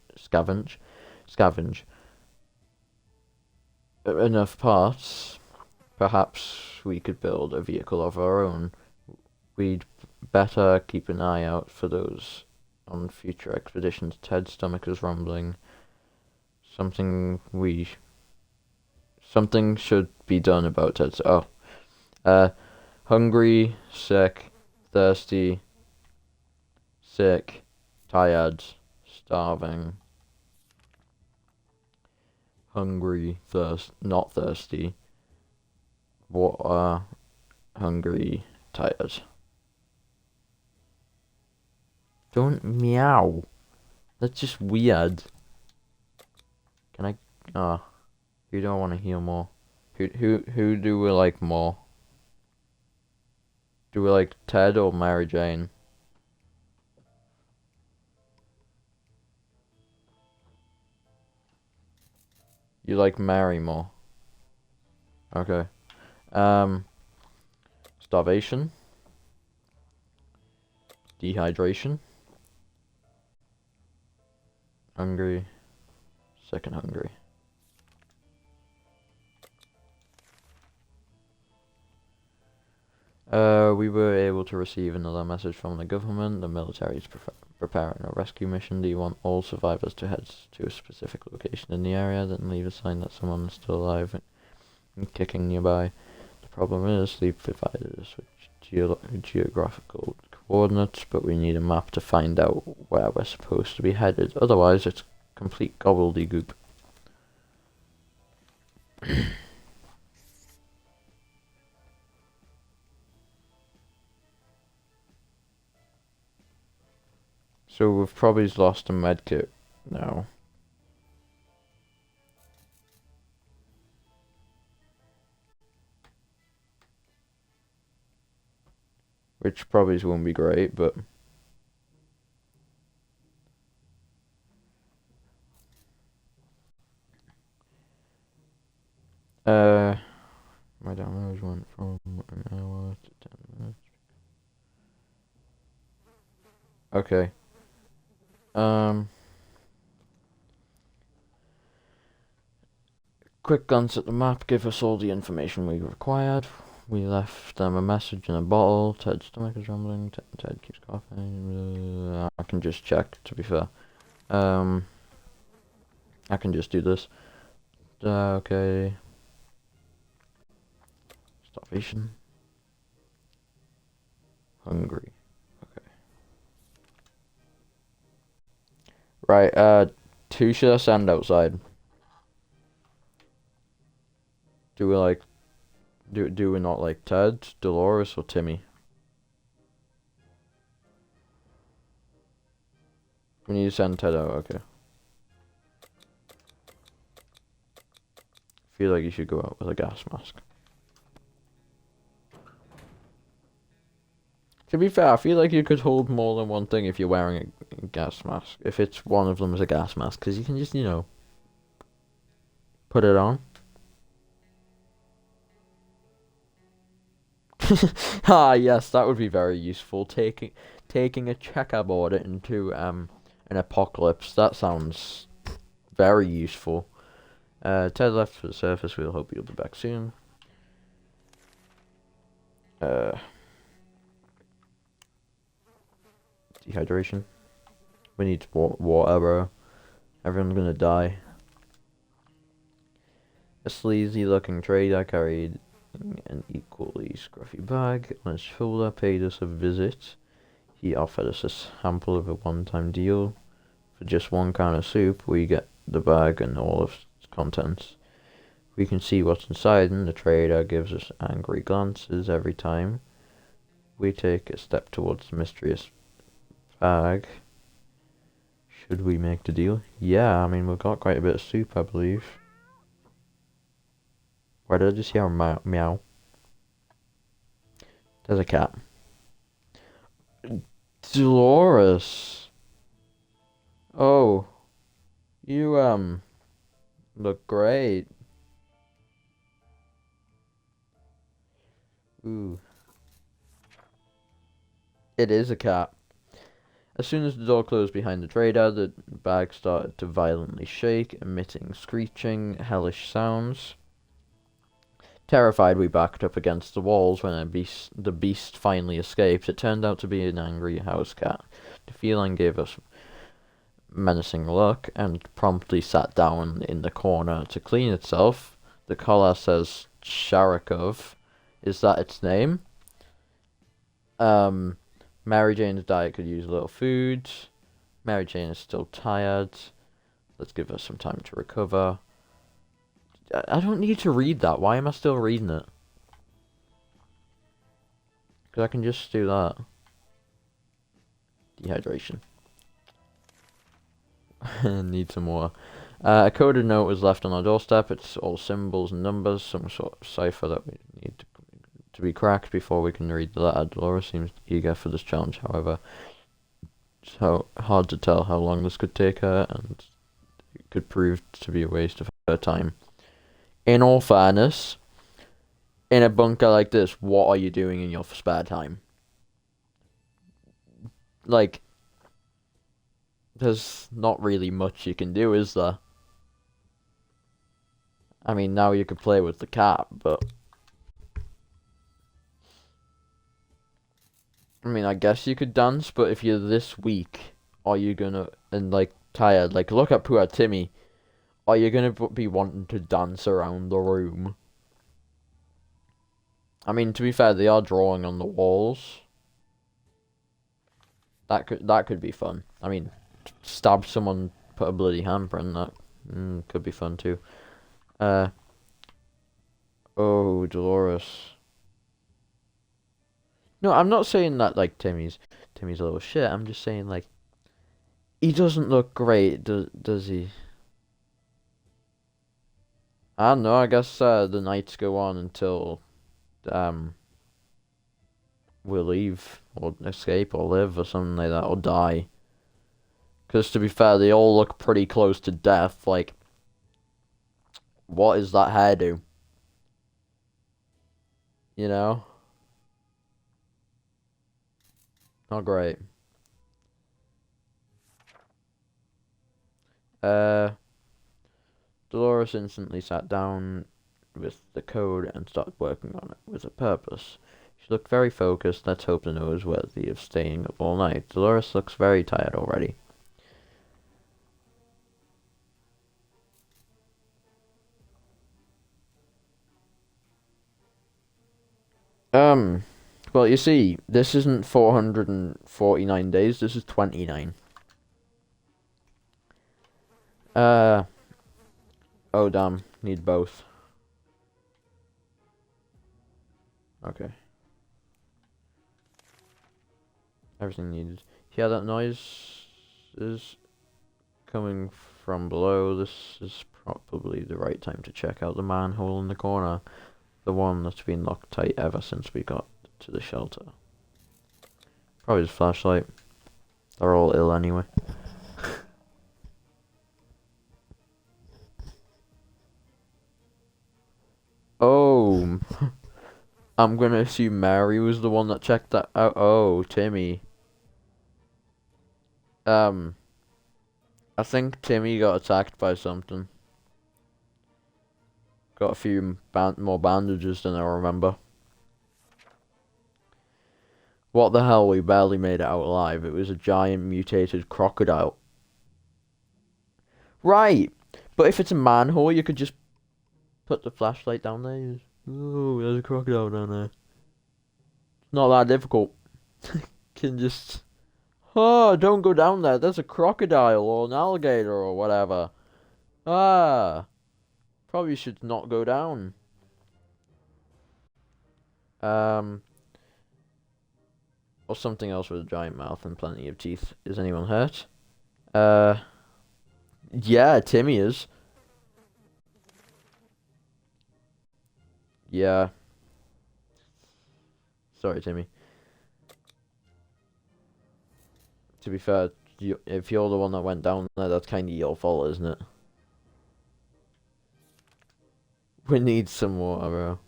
enough parts, perhaps we could build a vehicle of our own. We'd better keep an eye out for those on future expeditions. Ted's stomach is rumbling. Something should be done about Ted's. Hungry, sick, thirsty, sick, tired, starving, hungry, not thirsty, water, hungry, tired. Don't meow. That's just weird. Can I? Who do I want to heal more? Who do we like more? Do we like Ted or Mary Jane? You like Mary more? Okay. Starvation. Dehydration. Hungry. Second hungry. We were able to receive another message from the government. The military is preparing a rescue mission. Do you want all survivors to head to a specific location in the area, then leave a sign that someone is still alive and kicking nearby? The problem is they've provided us with geographical coordinates, but we need a map to find out where we're supposed to be headed. Otherwise, it's complete gobbledygook. So we've probably lost a medkit now. Which probably won't be great, but... my downloads went from an hour to 10 minutes. Okay. Quick glance at the map give us all the information we required. We left them a message in a bottle. Ted's stomach is rumbling. Ted keeps coughing. I can just check, to be fair. I can just do this. Okay. Starvation. Hungry. Okay. Right, who should I send outside? Do we like... Do we not like Ted, Dolores, or Timmy? We need to send Ted out, okay. Feel like you should go out with a gas mask. To be fair, I feel like you could hold more than one thing if you're wearing a gas mask. If it's one of them is a gas mask, because you can just, you know, put it on. Ah, yes, that would be very useful. Taking a checkerboard into an apocalypse. That sounds very useful. Ted left for the surface. We'll hope you'll be back soon. Dehydration. We need water, bro. Everyone's gonna die. A sleazy looking trader carried an equally scruffy bag on his shoulder paid us a visit. He offered us a sample of a one-time deal. For just one can of soup, we get the bag and all of its contents. We can see what's inside, and the trader gives us angry glances every time we take a step towards the mysterious bag. Should we make the deal? Yeah, I mean, we've got quite a bit of soup, I believe. Why did I just hear a meow? There's a cat. Dolores! Oh. You, look great. Ooh. It is a cat. As soon as the door closed behind the trader, the bag started to violently shake, emitting screeching, hellish sounds. Terrified, we backed up against the walls when the beast finally escaped. It turned out to be an angry house cat. The feline gave us a menacing look and promptly sat down in the corner to clean itself. The collar says Sharikov. Is that its name? Mary Jane's diet could use a little food. Mary Jane is still tired. Let's give her some time to recover. I don't need to read that. Why am I still reading it? Because I can just do that. Dehydration. Need some more. A coded note was left on our doorstep. It's all symbols and numbers, some sort of cipher that we need to be cracked before we can read the letter. Dolores seems eager for this challenge, however. It's hard to tell how long this could take her, and it could prove to be a waste of her time. In all fairness, in a bunker like this, what are you doing in your spare time? Like, there's not really much you can do, is there? I mean, now you could play with the cat, but... I mean, I guess you could dance, but if you're this weak, are you gonna... and, like, tired, like, look at poor Timmy. Are you gonna be wanting to dance around the room? I mean, to be fair, they are drawing on the walls. That could be fun. I mean, stab someone, put a bloody handprint, that could be fun too. Oh, Dolores. No, I'm not saying that, like, Timmy's a little shit. I'm just saying, like, he doesn't look great, does he? I don't know, I guess, the nights go on until, we'll leave, or escape, or live, or something like that, or die. Because, to be fair, they all look pretty close to death, like, what is that hairdo? You know? Not great. Dolores instantly sat down with the code and started working on it with a purpose. She looked very focused. Let's hope the note is worthy of staying up all night. Dolores looks very tired already. Well, you see, this isn't 449 days, this is 29. Oh damn, need both. Okay. Everything needed. Yeah, that noise is coming from below. This is probably the right time to check out the manhole in the corner. The one that's been locked tight ever since we got to the shelter. Probably his flashlight. They're all ill anyway. Oh, I'm gonna assume Mary was the one that checked that out. Oh, Timmy. I think Timmy got attacked by something. Got a few more bandages than I remember. What the hell, we barely made it out alive. It was a giant mutated crocodile. Right, but if it's a manhole, you could just put the flashlight down there. Oh, there's a crocodile down there. Not that difficult. Can just... Oh, don't go down there. There's a crocodile or an alligator or whatever. Ah. Probably should not go down. Or something else with a giant mouth and plenty of teeth. Is anyone hurt? Yeah, Timmy is. Yeah. Sorry, Timmy. To be fair, if you're the one that went down there, that's kind of your fault, isn't it? We need some water, bro.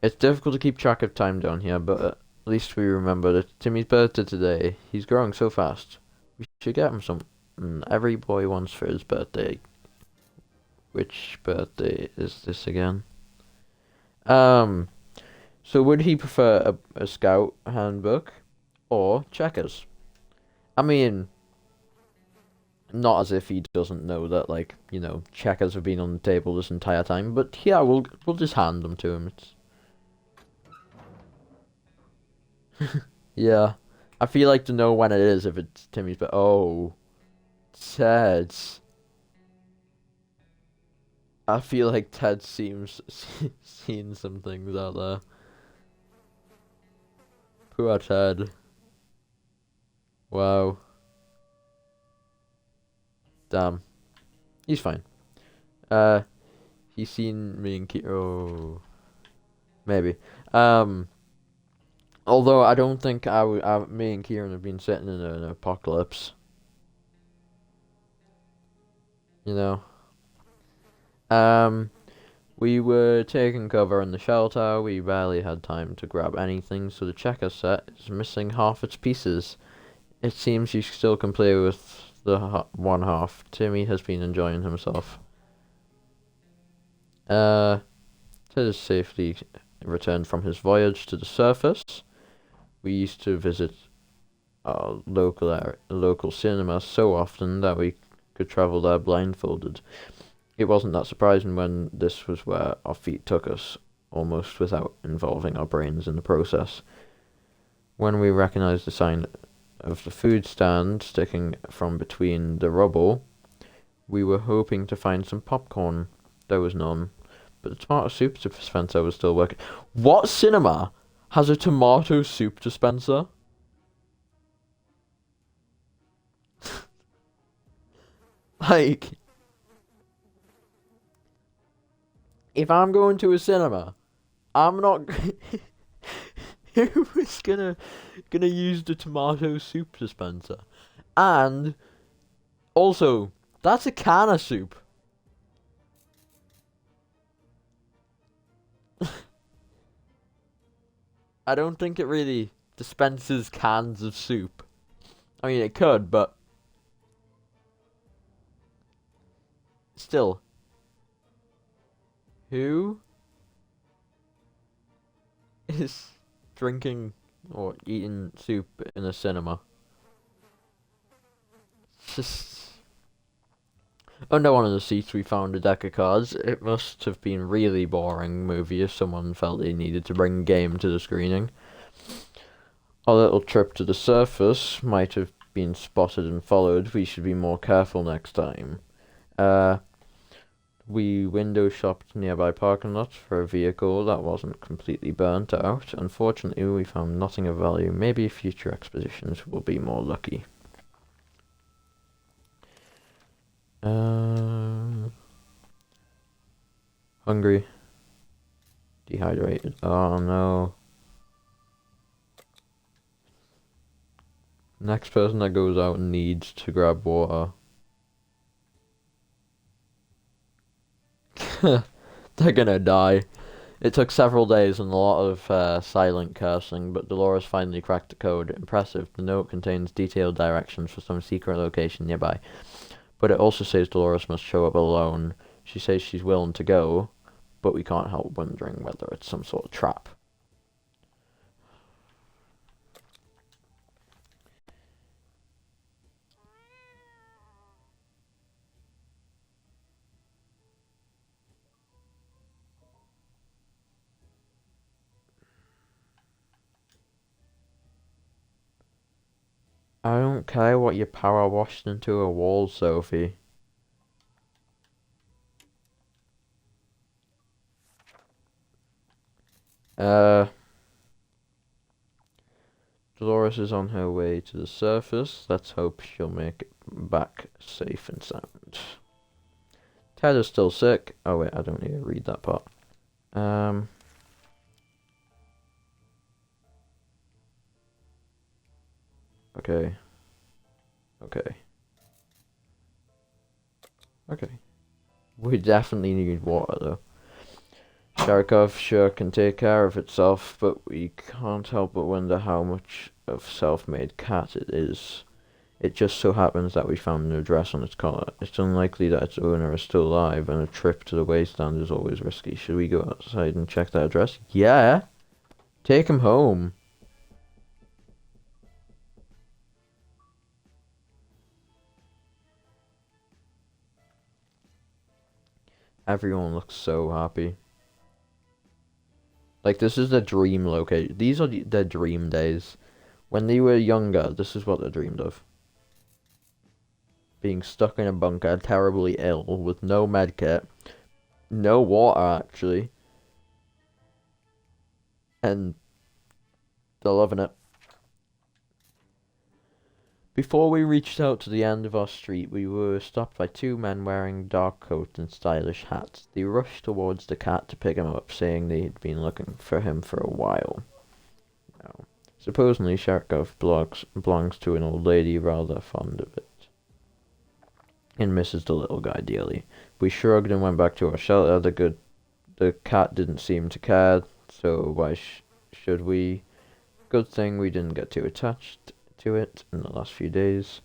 It's difficult to keep track of time down here, but at least we remember that Timmy's birthday today. He's growing so fast. We should get him some. Every boy wants for his birthday. Which birthday is this again? So would he prefer a scout handbook or checkers? I mean, not as if he doesn't know that, like, you know, checkers have been on the table this entire time, but yeah, we'll just hand them to him. It's yeah, I feel like to know when it is if it's Timmy's, but oh, Ted. I feel like Ted seems seen some things out there. Poor Ted. Wow. Damn. He's fine. Uh, he's seen me and Oh, maybe. Um, although I don't think me and Kieran have been sitting in an apocalypse. You know. Um, we were taking cover in the shelter. We barely had time to grab anything, so the checker set is missing half its pieces. It seems you still can play with the one half. Timmy has been enjoying himself. Ted has safely returned from his voyage to the surface. We used to visit our local cinema so often that we could travel there blindfolded. It wasn't that surprising when this was where our feet took us, almost without involving our brains in the process. When we recognized the sign of the food stand sticking from between the rubble, we were hoping to find some popcorn. There was none, but the tomato soup dispenser was still working. What cinema has a tomato soup dispenser? Like, if I'm going to a cinema, I'm not. Who is gonna use the tomato soup dispenser? And also, that's a can of soup. I don't think it really dispenses cans of soup. I mean, it could, but still, who is drinking or eating soup in a cinema? Just under one of the seats we found a deck of cards. It must have been really boring movie if someone felt they needed to bring a game to the screening. Our little trip to the surface might have been spotted and followed. We should be more careful next time. We window shopped nearby parking lot for a vehicle that wasn't completely burnt out. Unfortunately, we found nothing of value. Maybe future expeditions will be more lucky. Hungry. Dehydrated. Oh no. Next person that goes out needs to grab water. They're gonna die. It took several days and a lot of silent cursing, but Dolores finally cracked the code. Impressive. The note contains detailed directions for some secret location nearby. But it also says Dolores must show up alone. She says she's willing to go, but we can't help wondering whether it's some sort of trap. I don't care what you power washed into a wall, Sophie. Uh, Dolores is on her way to the surface. Let's hope she'll make it back safe and sound. Ted is still sick. Oh wait, I don't need to read that part. Okay. Okay. Okay. We definitely need water though. Sharkov sure can take care of itself, but we can't help but wonder how much of self-made cat it is. It just so happens that we found an address on its collar. It's unlikely that its owner is still alive, and a trip to the wasteland is always risky. Should we go outside and check that address? Yeah! Take him home! Everyone looks so happy. Like, this is the dream location. These are the dream days. When they were younger, this is what they dreamed of. Being stuck in a bunker, terribly ill, with no medkit, no water actually, and they're loving it. Before we reached out to the end of our street, we were stopped by two men wearing dark coats and stylish hats. They rushed towards the cat to pick him up, saying they'd been looking for him for a while. Now, supposedly, Sharkov belongs to an old lady rather fond of it, and misses the little guy dearly. We shrugged and went back to our shelter. The cat didn't seem to care, so why should we? Good thing we didn't get too attached to it in the last few days.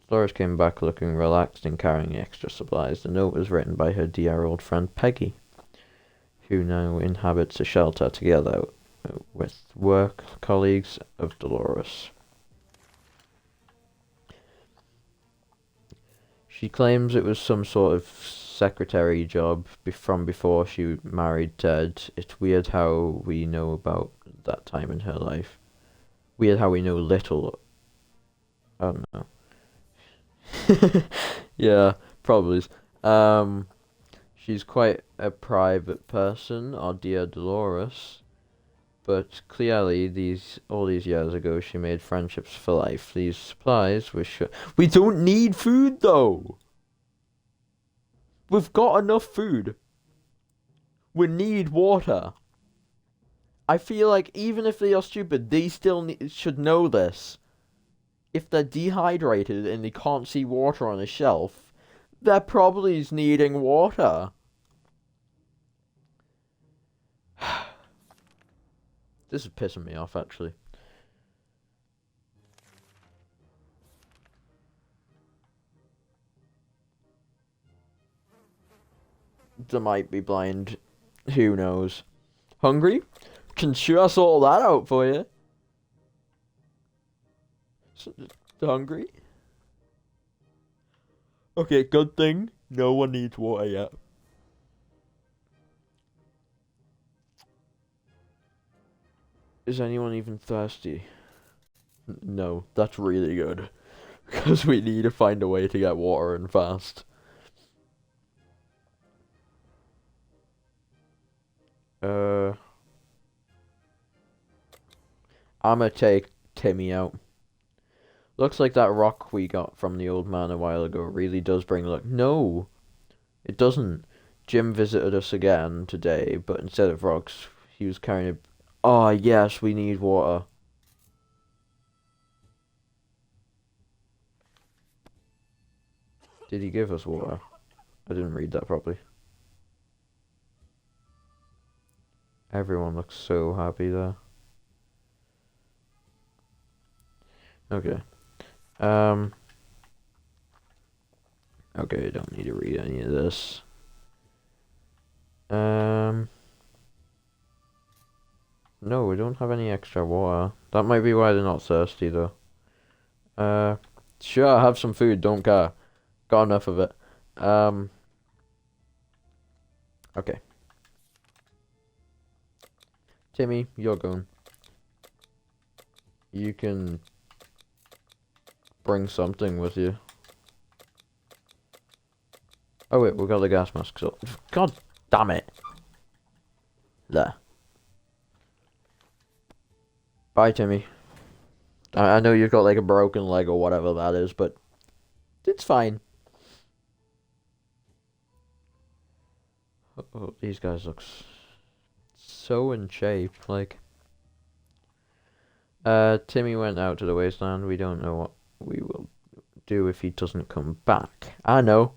Dolores came back looking relaxed and carrying extra supplies. The note was written by her dear old friend Peggy, who now inhabits a shelter together with work colleagues of Dolores. She claims it was some sort of secretary job from before she married Ted. It's weird how we know about that time in her life. Weird how we know little. I don't know. Yeah, probably. She's quite a private person, our dear Dolores. But clearly, all these years ago, she made friendships for life. These supplies were sure. We don't need food, though! We've got enough food. We need water. I feel like even if they are stupid, they still should know this. If they're dehydrated and they can't see water on a shelf, they're probably needing water. This is pissing me off, actually. They might be blind. Who knows? Hungry? Can sure sort that out for you. Hungry? Okay, good thing no one needs water yet. Is anyone even thirsty? No, that's really good. Because we need to find a way to get water and fast. I'ma take Timmy out. Looks like that rock we got from the old man a while ago really does bring luck. No, it doesn't. Jim visited us again today, but instead of rocks, he was carrying a... Oh, yes, we need water. Did he give us water? I didn't read that properly. Everyone looks so happy there. Okay. Okay, I don't need to read any of this. No, we don't have any extra water. That might be why they're not thirsty, though. Sure, have some food, don't care. Got enough of it. Okay. Timmy, you're going. You can bring something with you. Oh wait, we got the gas masks up. God damn it. There. Bye, Timmy. I know you've got like a broken leg or whatever that is, but it's fine. Oh, these guys look so in shape. Like, Timmy went out to the wasteland. We don't know what we will do if he doesn't come back. I know.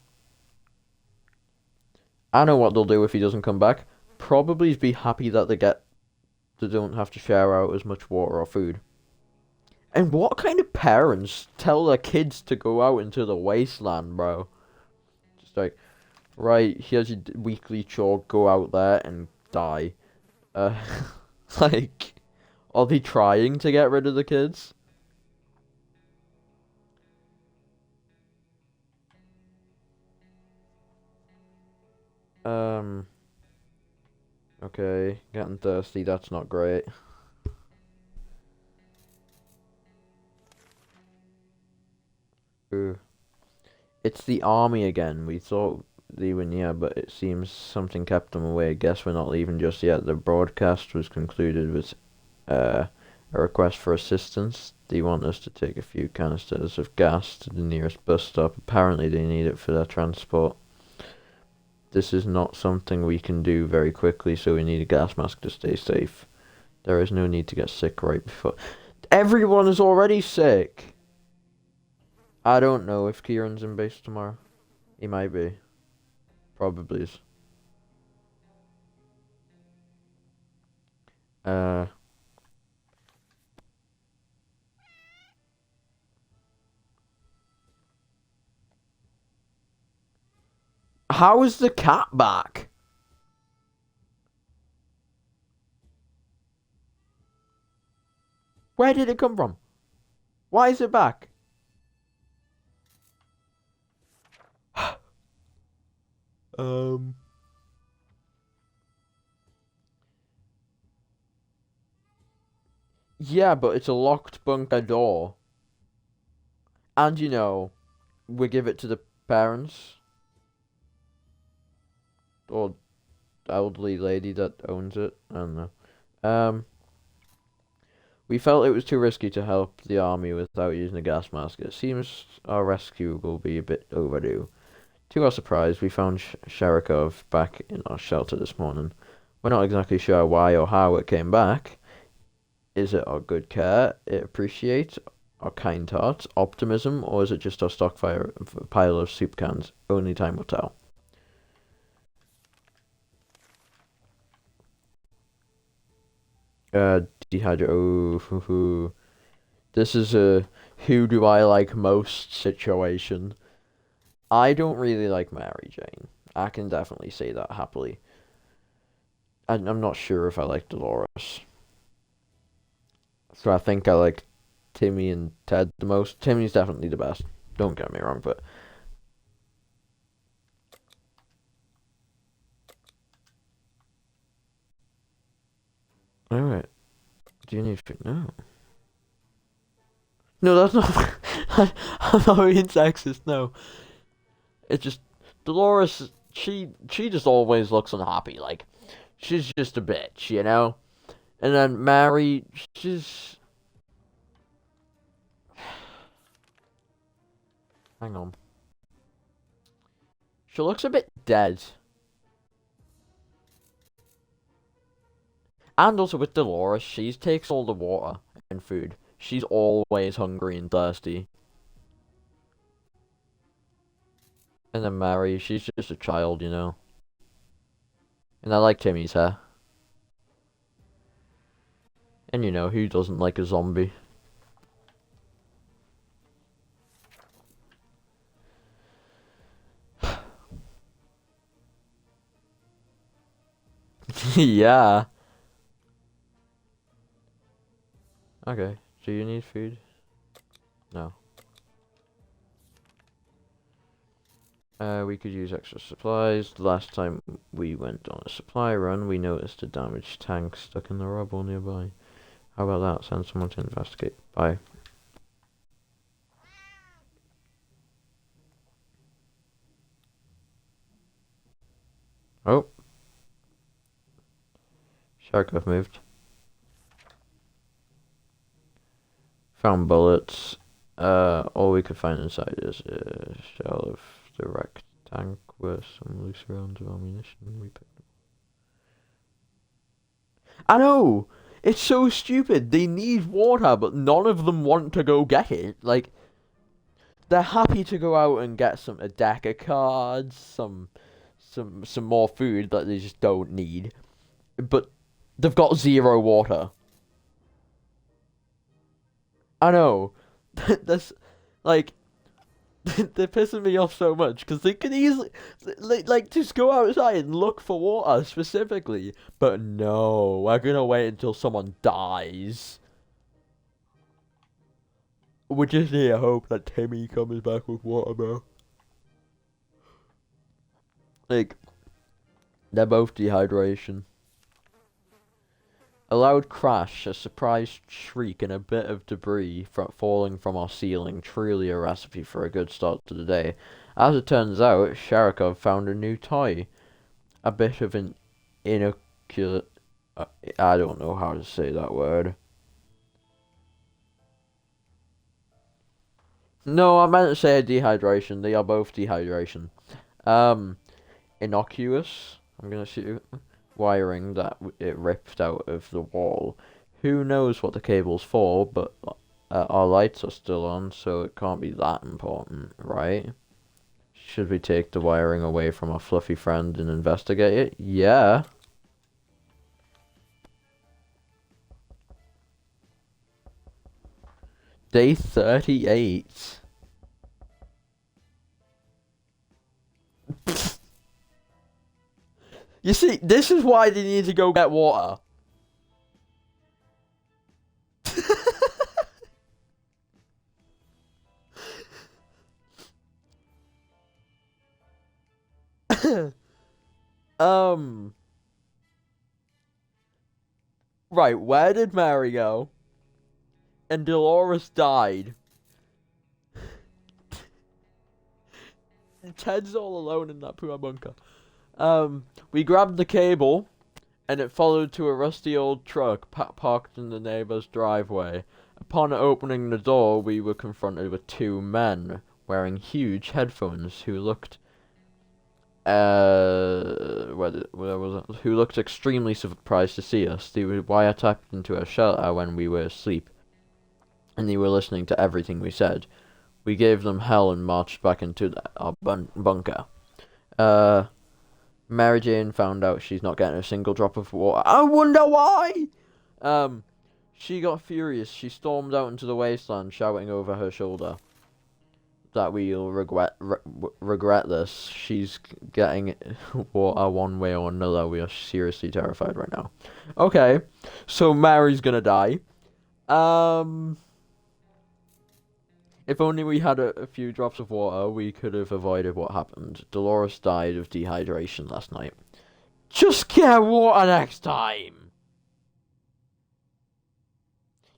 I know what they'll do if he doesn't come back. Probably be happy that they don't have to share out as much water or food. And what kind of parents tell their kids to go out into the wasteland, bro? Just like, right, here's your weekly chore, go out there and die. Like, are they trying to get rid of the kids? Okay, getting thirsty, that's not great. It's the army again. We thought they were near, but it seems something kept them away. Guess we're not leaving just yet. The broadcast was concluded with a request for assistance. They want us to take a few canisters of gas to the nearest bus stop. Apparently they need it for their transport. This is not something we can do very quickly, so we need a gas mask to stay safe. There is no need to get sick right before... Everyone is already sick! I don't know if Kieran's in base tomorrow. He might be. Probably is. How is the cat back? Where did it come from? Why is it back? Um. Yeah, but it's a locked bunker door. And you know, we give it to the parents. Or elderly lady that owns it. I don't know. We felt it was too risky to help the army without using a gas mask. It seems our rescue will be a bit overdue. To our surprise, we found Sharikov back in our shelter this morning. We're not exactly sure why or how it came back. Is it our good care it appreciates, our kind hearts, optimism, or is it just our stockfire pile of soup cans? Only time will tell. Dehydrate. Oh, this is a who do I like most situation. I don't really like Mary Jane. I can definitely say that happily. I'm not sure if I like Dolores. So I think I like Timmy and Ted the most. Timmy's definitely the best. Don't get me wrong, but alright. Do you need food? No. No, that's not. I'm not being sexist. No, it's just Dolores. She just always looks unhappy. Like she's just a bitch, you know. And then Mary, she's. Hang on. She looks a bit dead. And also with Dolores, she takes all the water and food. She's always hungry and thirsty. And then Mary, she's just a child, you know. And I like Timmy's hair. And you know, who doesn't like a zombie? Yeah. Okay. Do you need food? No. We could use extra supplies. The last time we went on a supply run, we noticed a damaged tank stuck in the rubble nearby. How about that? Send someone to investigate. Bye. Oh. Sharkov moved. Found bullets. All we could find inside is a shell of the wrecked tank with some loose rounds of ammunition. We picked them. I know! It's so stupid. They need water, but none of them want to go get it. Like, they're happy to go out and get a deck of cards, some more food that they just don't need. But they've got zero water. I know. That's like they're pissing me off so much because they could easily like just go outside and look for water specifically, but no, we're gonna wait until someone dies. We just need to hope that Timmy comes back with water, bro. Like they're both dehydration. A loud crash, a surprised shriek, and a bit of debris falling from our ceiling. Truly a recipe for a good start to the day. As it turns out, Sharikov found a new toy. A bit of an inoculate... I don't know how to say that word. No, I meant to say dehydration. They are both dehydration. Innocuous. I'm gonna shoot wiring that it ripped out of the wall. Who knows what the cable's for, but our lights are still on, so it can't be that important, right? Should we take the wiring away from our fluffy friend and investigate it? Yeah. Day 38. You see, this is why they need to go get water. Right, where did Mary go? And Dolores died. Ted's all alone in that poor bunker. We grabbed the cable, and it followed to a rusty old truck parked in the neighbor's driveway. Upon opening the door, we were confronted with two men wearing huge headphones who looked where was it? Who looked extremely surprised to see us. They were wiretapped into our shelter when we were asleep, and they were listening to everything we said. We gave them hell and marched back into our bunker. Mary Jane found out she's not getting a single drop of water. I wonder why! She got furious. She stormed out into the wasteland, shouting over her shoulder that we'll regret this. She's getting water one way or another. We are seriously terrified right now. Okay, so Mary's gonna die. If only we had a few drops of water, we could have avoided what happened. Dolores died of dehydration last night. Just get water next time!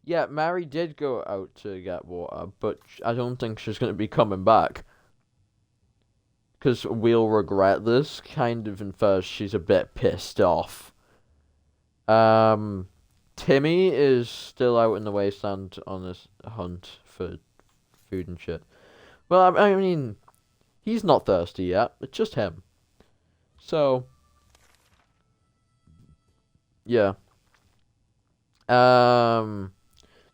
Yeah, Mary did go out to get water, but I don't think she's going to be coming back. Because we'll regret this kind of infers she's a bit pissed off. Timmy is still out in the wasteland on this hunt for food and shit. Well, I mean, he's not thirsty yet. It's just him. So, yeah.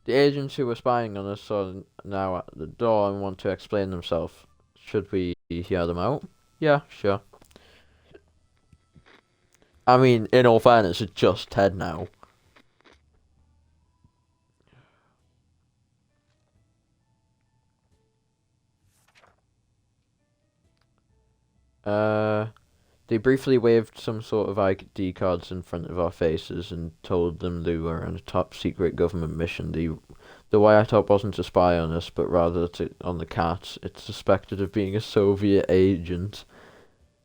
The agents who were spying on us are now at the door and want to explain themselves. Should we hear them out? Yeah, sure. I mean, in all fairness, it's just Ted now. They briefly waved some sort of ID cards in front of our faces and told them they were on a top secret government mission. The wiretap wasn't to spy on us, but rather on the cat. It's suspected of being a Soviet agent.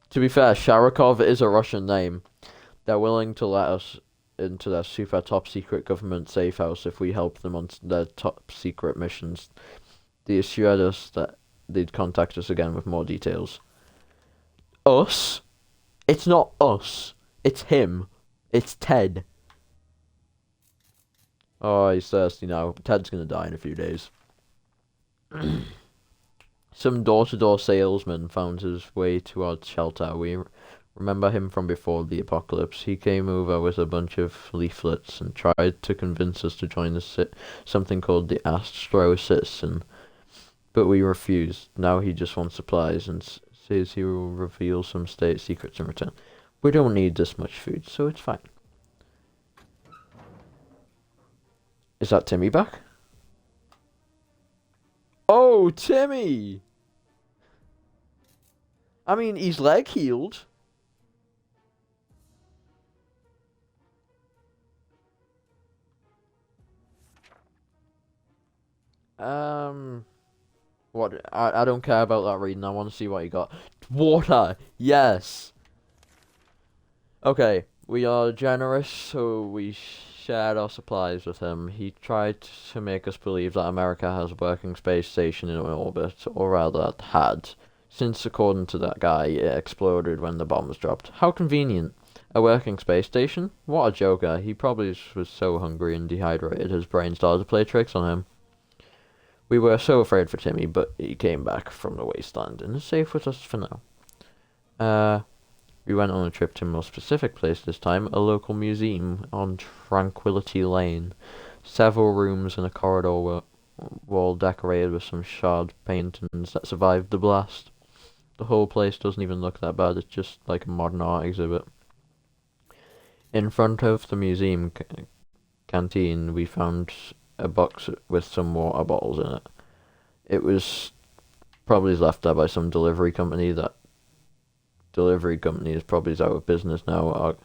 To be fair, Sharikov is a Russian name. They're willing to let us into their super top secret government safe house if we help them on their top secret missions. They assured us that they'd contact us again with more details. Us? It's not us. It's him. It's Ted. Oh, he's thirsty now. Ted's gonna die in a few days. Some door-to-door salesman found his way to our shelter. We remember him from before the apocalypse. He came over with a bunch of leaflets and tried to convince us to join something called the Astro Citizen. But we refused. Now he just wants supplies and says he will reveal some state secrets in return. We don't need this much food, so it's fine. Is that Timmy back? Oh, Timmy! I mean, his leg healed. What? I don't care about that reading. I want to see what he got. Water! Yes! Okay, we are generous, so we shared our supplies with him. He tried to make us believe that America has a working space station in orbit, or rather, had. since according to that guy, it exploded when the bomb was dropped. How convenient. A working space station? What a joker. He probably was so hungry and dehydrated his brain started to play tricks on him. We were so afraid for Timmy, but he came back from the wasteland and is safe with us for now. We went on a trip to a more specific place this time, a local museum on Tranquility Lane. Several rooms and a corridor wall decorated with some shard paintings that survived the blast. The whole place doesn't even look that bad, it's just like a modern art exhibit. In front of the museum canteen, we found a box with some water bottles in it. It was probably left there by some delivery company. That delivery company is probably out of business now.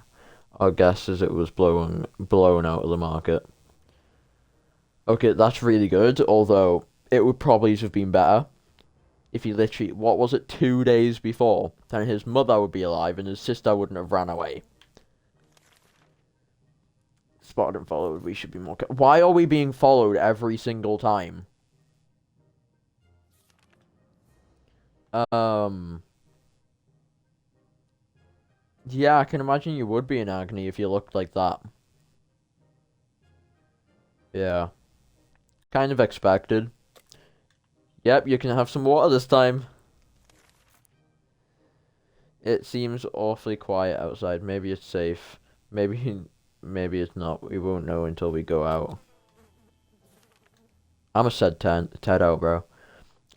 Our guess is it was blown out of the market. Okay, that's really good, although it would probably have been better if he literally, 2 days before, then his mother would be alive and his sister wouldn't have ran away. Spotted and followed, we should be more why are we being followed every single time? Yeah, I can imagine you would be in agony if you looked like that. Yeah. Kind of expected. Yep, you can have some water this time. It seems awfully quiet outside. Maybe it's safe. Maybe it's not. We won't know until we go out. I'm a sad Ted out, bro.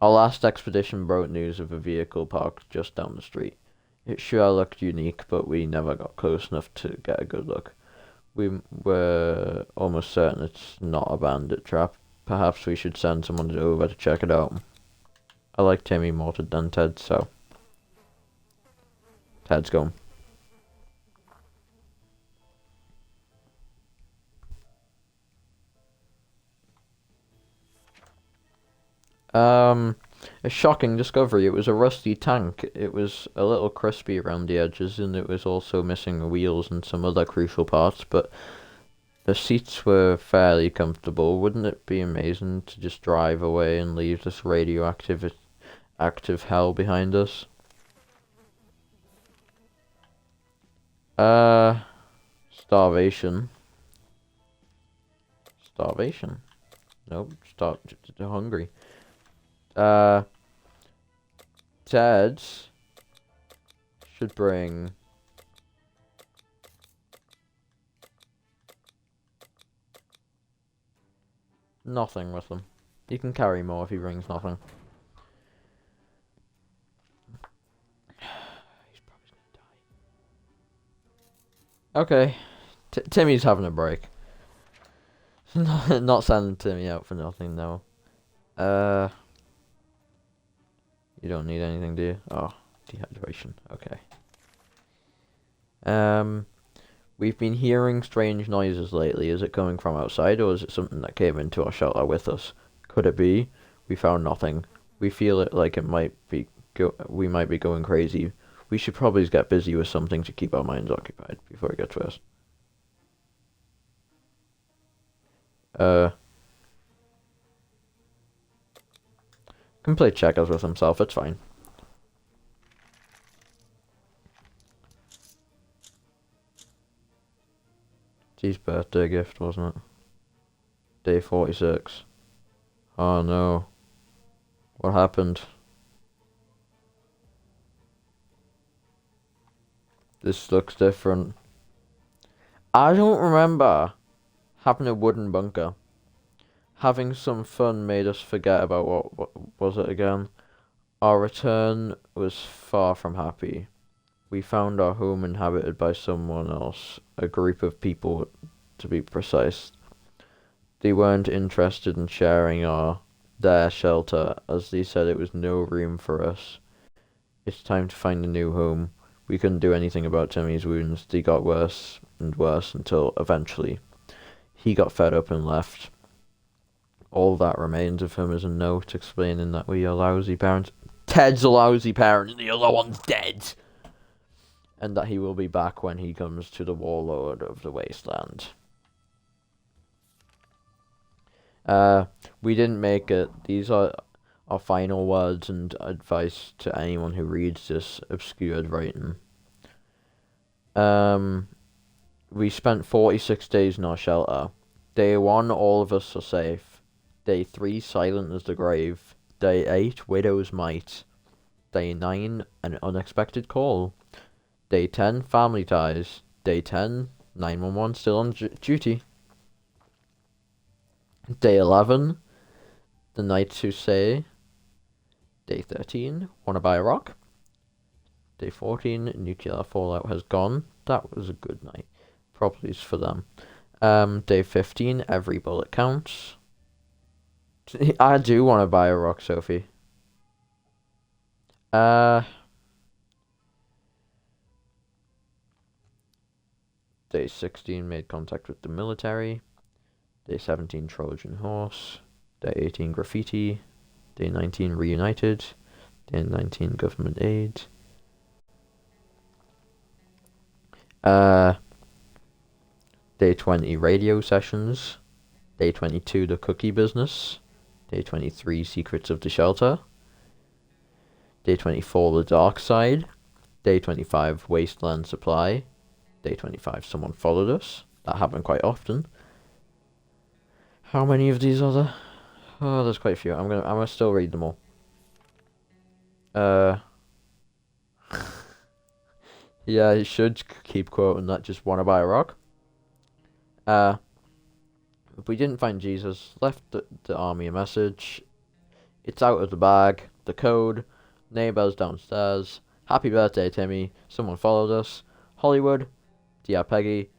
Our last expedition brought news of a vehicle parked just down the street. It sure looked unique, but we never got close enough to get a good look. We were almost certain it's not a bandit trap. Perhaps we should send someone over to check it out. I like Timmy more than Ted, so Ted's gone. A shocking discovery. It was a rusty tank. It was a little crispy around the edges, and it was also missing wheels and some other crucial parts, but the seats were fairly comfortable. Wouldn't it be amazing to just drive away and leave this active hell behind us? Starvation. Starvation. Nope, hungry. Ted should bring nothing with him. He can carry more if he brings nothing. He's probably gonna die. Okay, Timmy's having a break. Not sending Timmy out for nothing, though. You don't need anything, do you? Oh, dehydration. Okay. We've been hearing strange noises lately. Is it coming from outside, or is it something that came into our shelter with us? Could it be? We found nothing. We feel it like it might be. We might be going crazy. We should probably get busy with something to keep our minds occupied before it gets worse. Can play checkers with himself, it's fine. It's his birthday gift, wasn't it? Day 46. Oh no. What happened? This looks different. I don't remember having a wooden bunker. Having some fun made us forget about what was it again? Our return was far from happy. We found our home inhabited by someone else, a group of people to be precise. They weren't interested in sharing their shelter, as they said it was no room for us. It's time to find a new home. We couldn't do anything about Timmy's wounds. They got worse and worse until eventually he got fed up and left. All that remains of him is a note explaining that we are lousy parents. Ted's a lousy parent and the other one's dead. And that he will be back when he comes to the warlord of the wasteland. We didn't make it. These are our final words and advice to anyone who reads this obscured writing. We spent 46 days in our shelter. Day 1, all of us are safe. Day 3, silent as the grave. Day 8, widow's mite. Day 9, an unexpected call. Day 10, family ties. Day 10, 911 still on duty. Day 11, the Knights Who Say. Day 13, wanna buy a rock? Day 14, nuclear fallout has gone. That was a good night. Probably for them. Day 15, every bullet counts. I do want to buy a rock, Sophie. Day 16, made contact with the military. Day 17, Trojan horse. Day 18, graffiti. Day 19, reunited. Day 19, government aid. Day 20, radio sessions. Day 22, the cookie business. Day 23, secrets of the shelter. Day 24, the dark side. Day 25, wasteland supply. Day 25, someone followed us. That happened quite often. How many of these are there? Oh, there's quite a few. I'm gonna still read them all. Yeah, you should keep quoting that. Just wanna buy a rock. If we didn't find Jesus, left the army a message. It's out of the bag. The code. Neighbors downstairs. Happy birthday, Timmy. Someone followed us. Hollywood. Dear Peggy.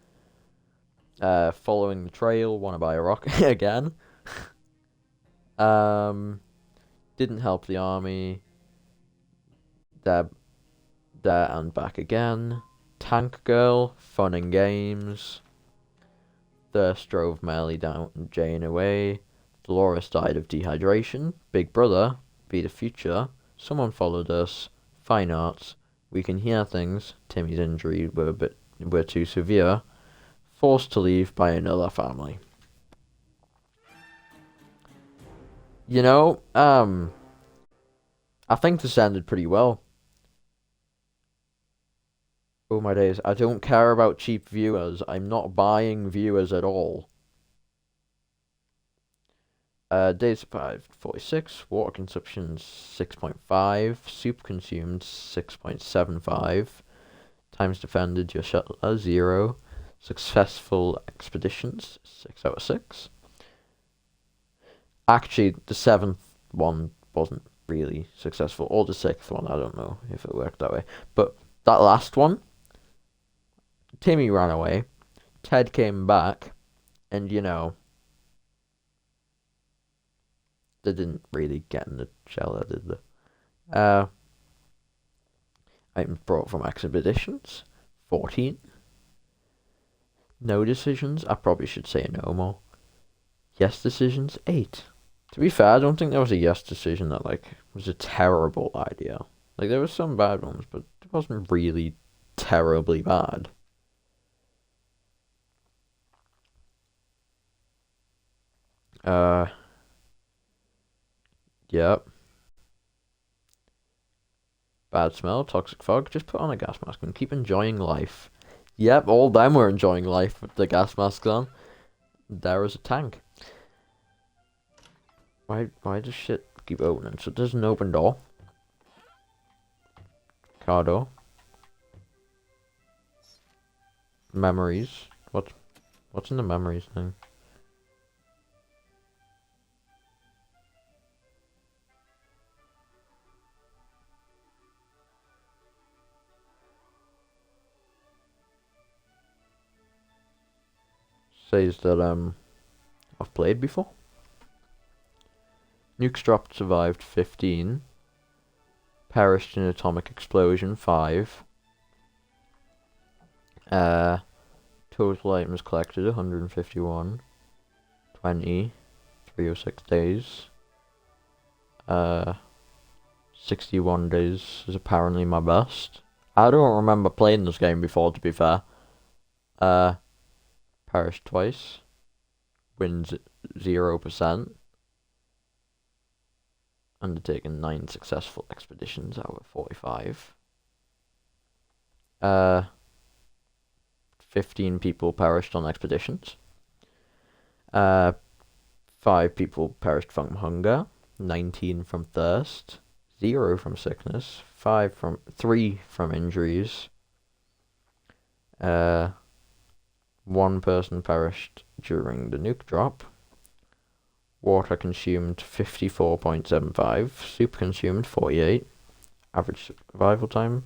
Following the trail. Wanna buy a rock again. Didn't help the army. There and back again. Tank Girl. Fun and games. Thirst drove Melly down and Jane away. Dolores died of dehydration. Big Brother. Be the future. Someone followed us. Fine arts. We can hear things. Timmy's injury were too severe. Forced to leave by another family. You know, I think this ended pretty well. Oh my days, I don't care about cheap viewers. I'm not buying viewers at all. Days survived 46, water consumption 6.5, soup consumed 6.75, times defended your shelter 0, successful expeditions 6 out of 6. Actually, the 7th one wasn't really successful, or the 6th one, I don't know if it worked that way. But that last one, Timmy ran away, Ted came back, and you know, they didn't really get in the shelter, did they? Items brought from expeditions, 14. No decisions, I probably should say no more. Yes decisions, 8. To be fair, I don't think there was a yes decision that, like, was a terrible idea. Like, there were some bad ones, but it wasn't really terribly bad. Yep. Bad smell, toxic fog, just put on a gas mask and keep enjoying life. Yep, all them were enjoying life with the gas masks on. There is a tank. Why does shit keep opening? So there's an open door. Car door. Memories. What's in the memories thing? Says that I've played before. Nukes dropped, survived 15. Perished in atomic explosion 5. Total items collected 151. 20. 306 days. 61 days is apparently my best. I don't remember playing this game before, to be fair. Perished twice. Wins 0%. undertaken 9 successful expeditions out of 45. 15 people perished on expeditions. 5 people perished from hunger, 19 from thirst, 0 from sickness, 3 from injuries. 1 person perished during the nuke drop. Water consumed 54.75, soup consumed 48. Average survival time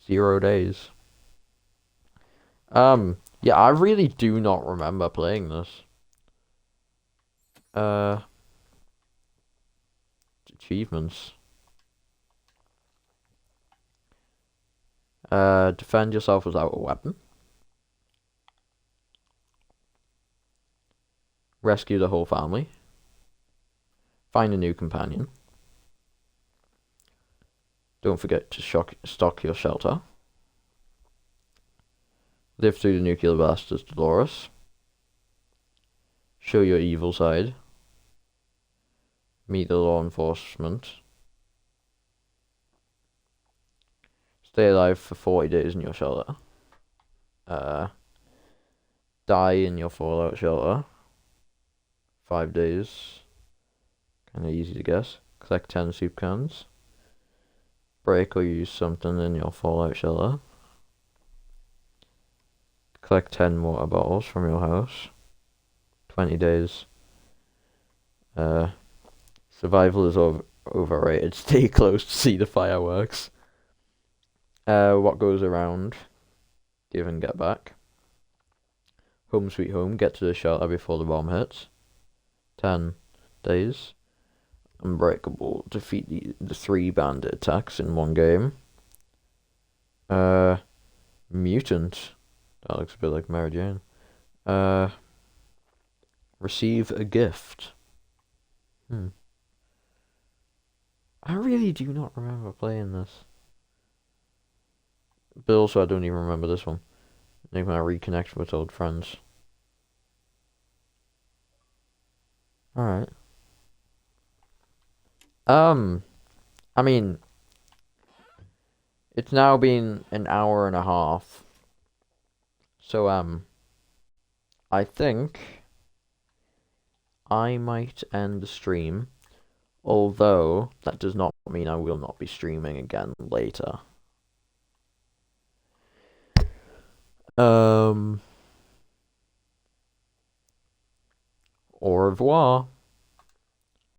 0 days. Yeah, I really do not remember playing this. Achievements. Defend yourself without a weapon. Rescue the whole family. Find a new companion. Don't forget to stock your shelter. Live through the nuclear blast as Dolores. Show your evil side. Meet the law enforcement. Stay alive for 40 days in your shelter. Die in your fallout shelter. 5 days. Kinda easy to guess. Collect 10 soup cans. Break or use something in your fallout shelter. Collect 10 water bottles from your house. 20 days. Survival is overrated. Stay close to see the fireworks. What goes around? Give and get back. Home sweet home. Get to the shelter before the bomb hits. 10 days. Unbreakable. Defeat the 3 bandit attacks in 1 game. Mutant. That looks a bit like Mary Jane. Receive a gift. I really do not remember playing this. But also, I don't even remember this one. Maybe I reconnect with old friends. Alright. I mean, it's now been an hour and a half. So, I think I might end the stream. Although, that does not mean I will not be streaming again later. Au revoir.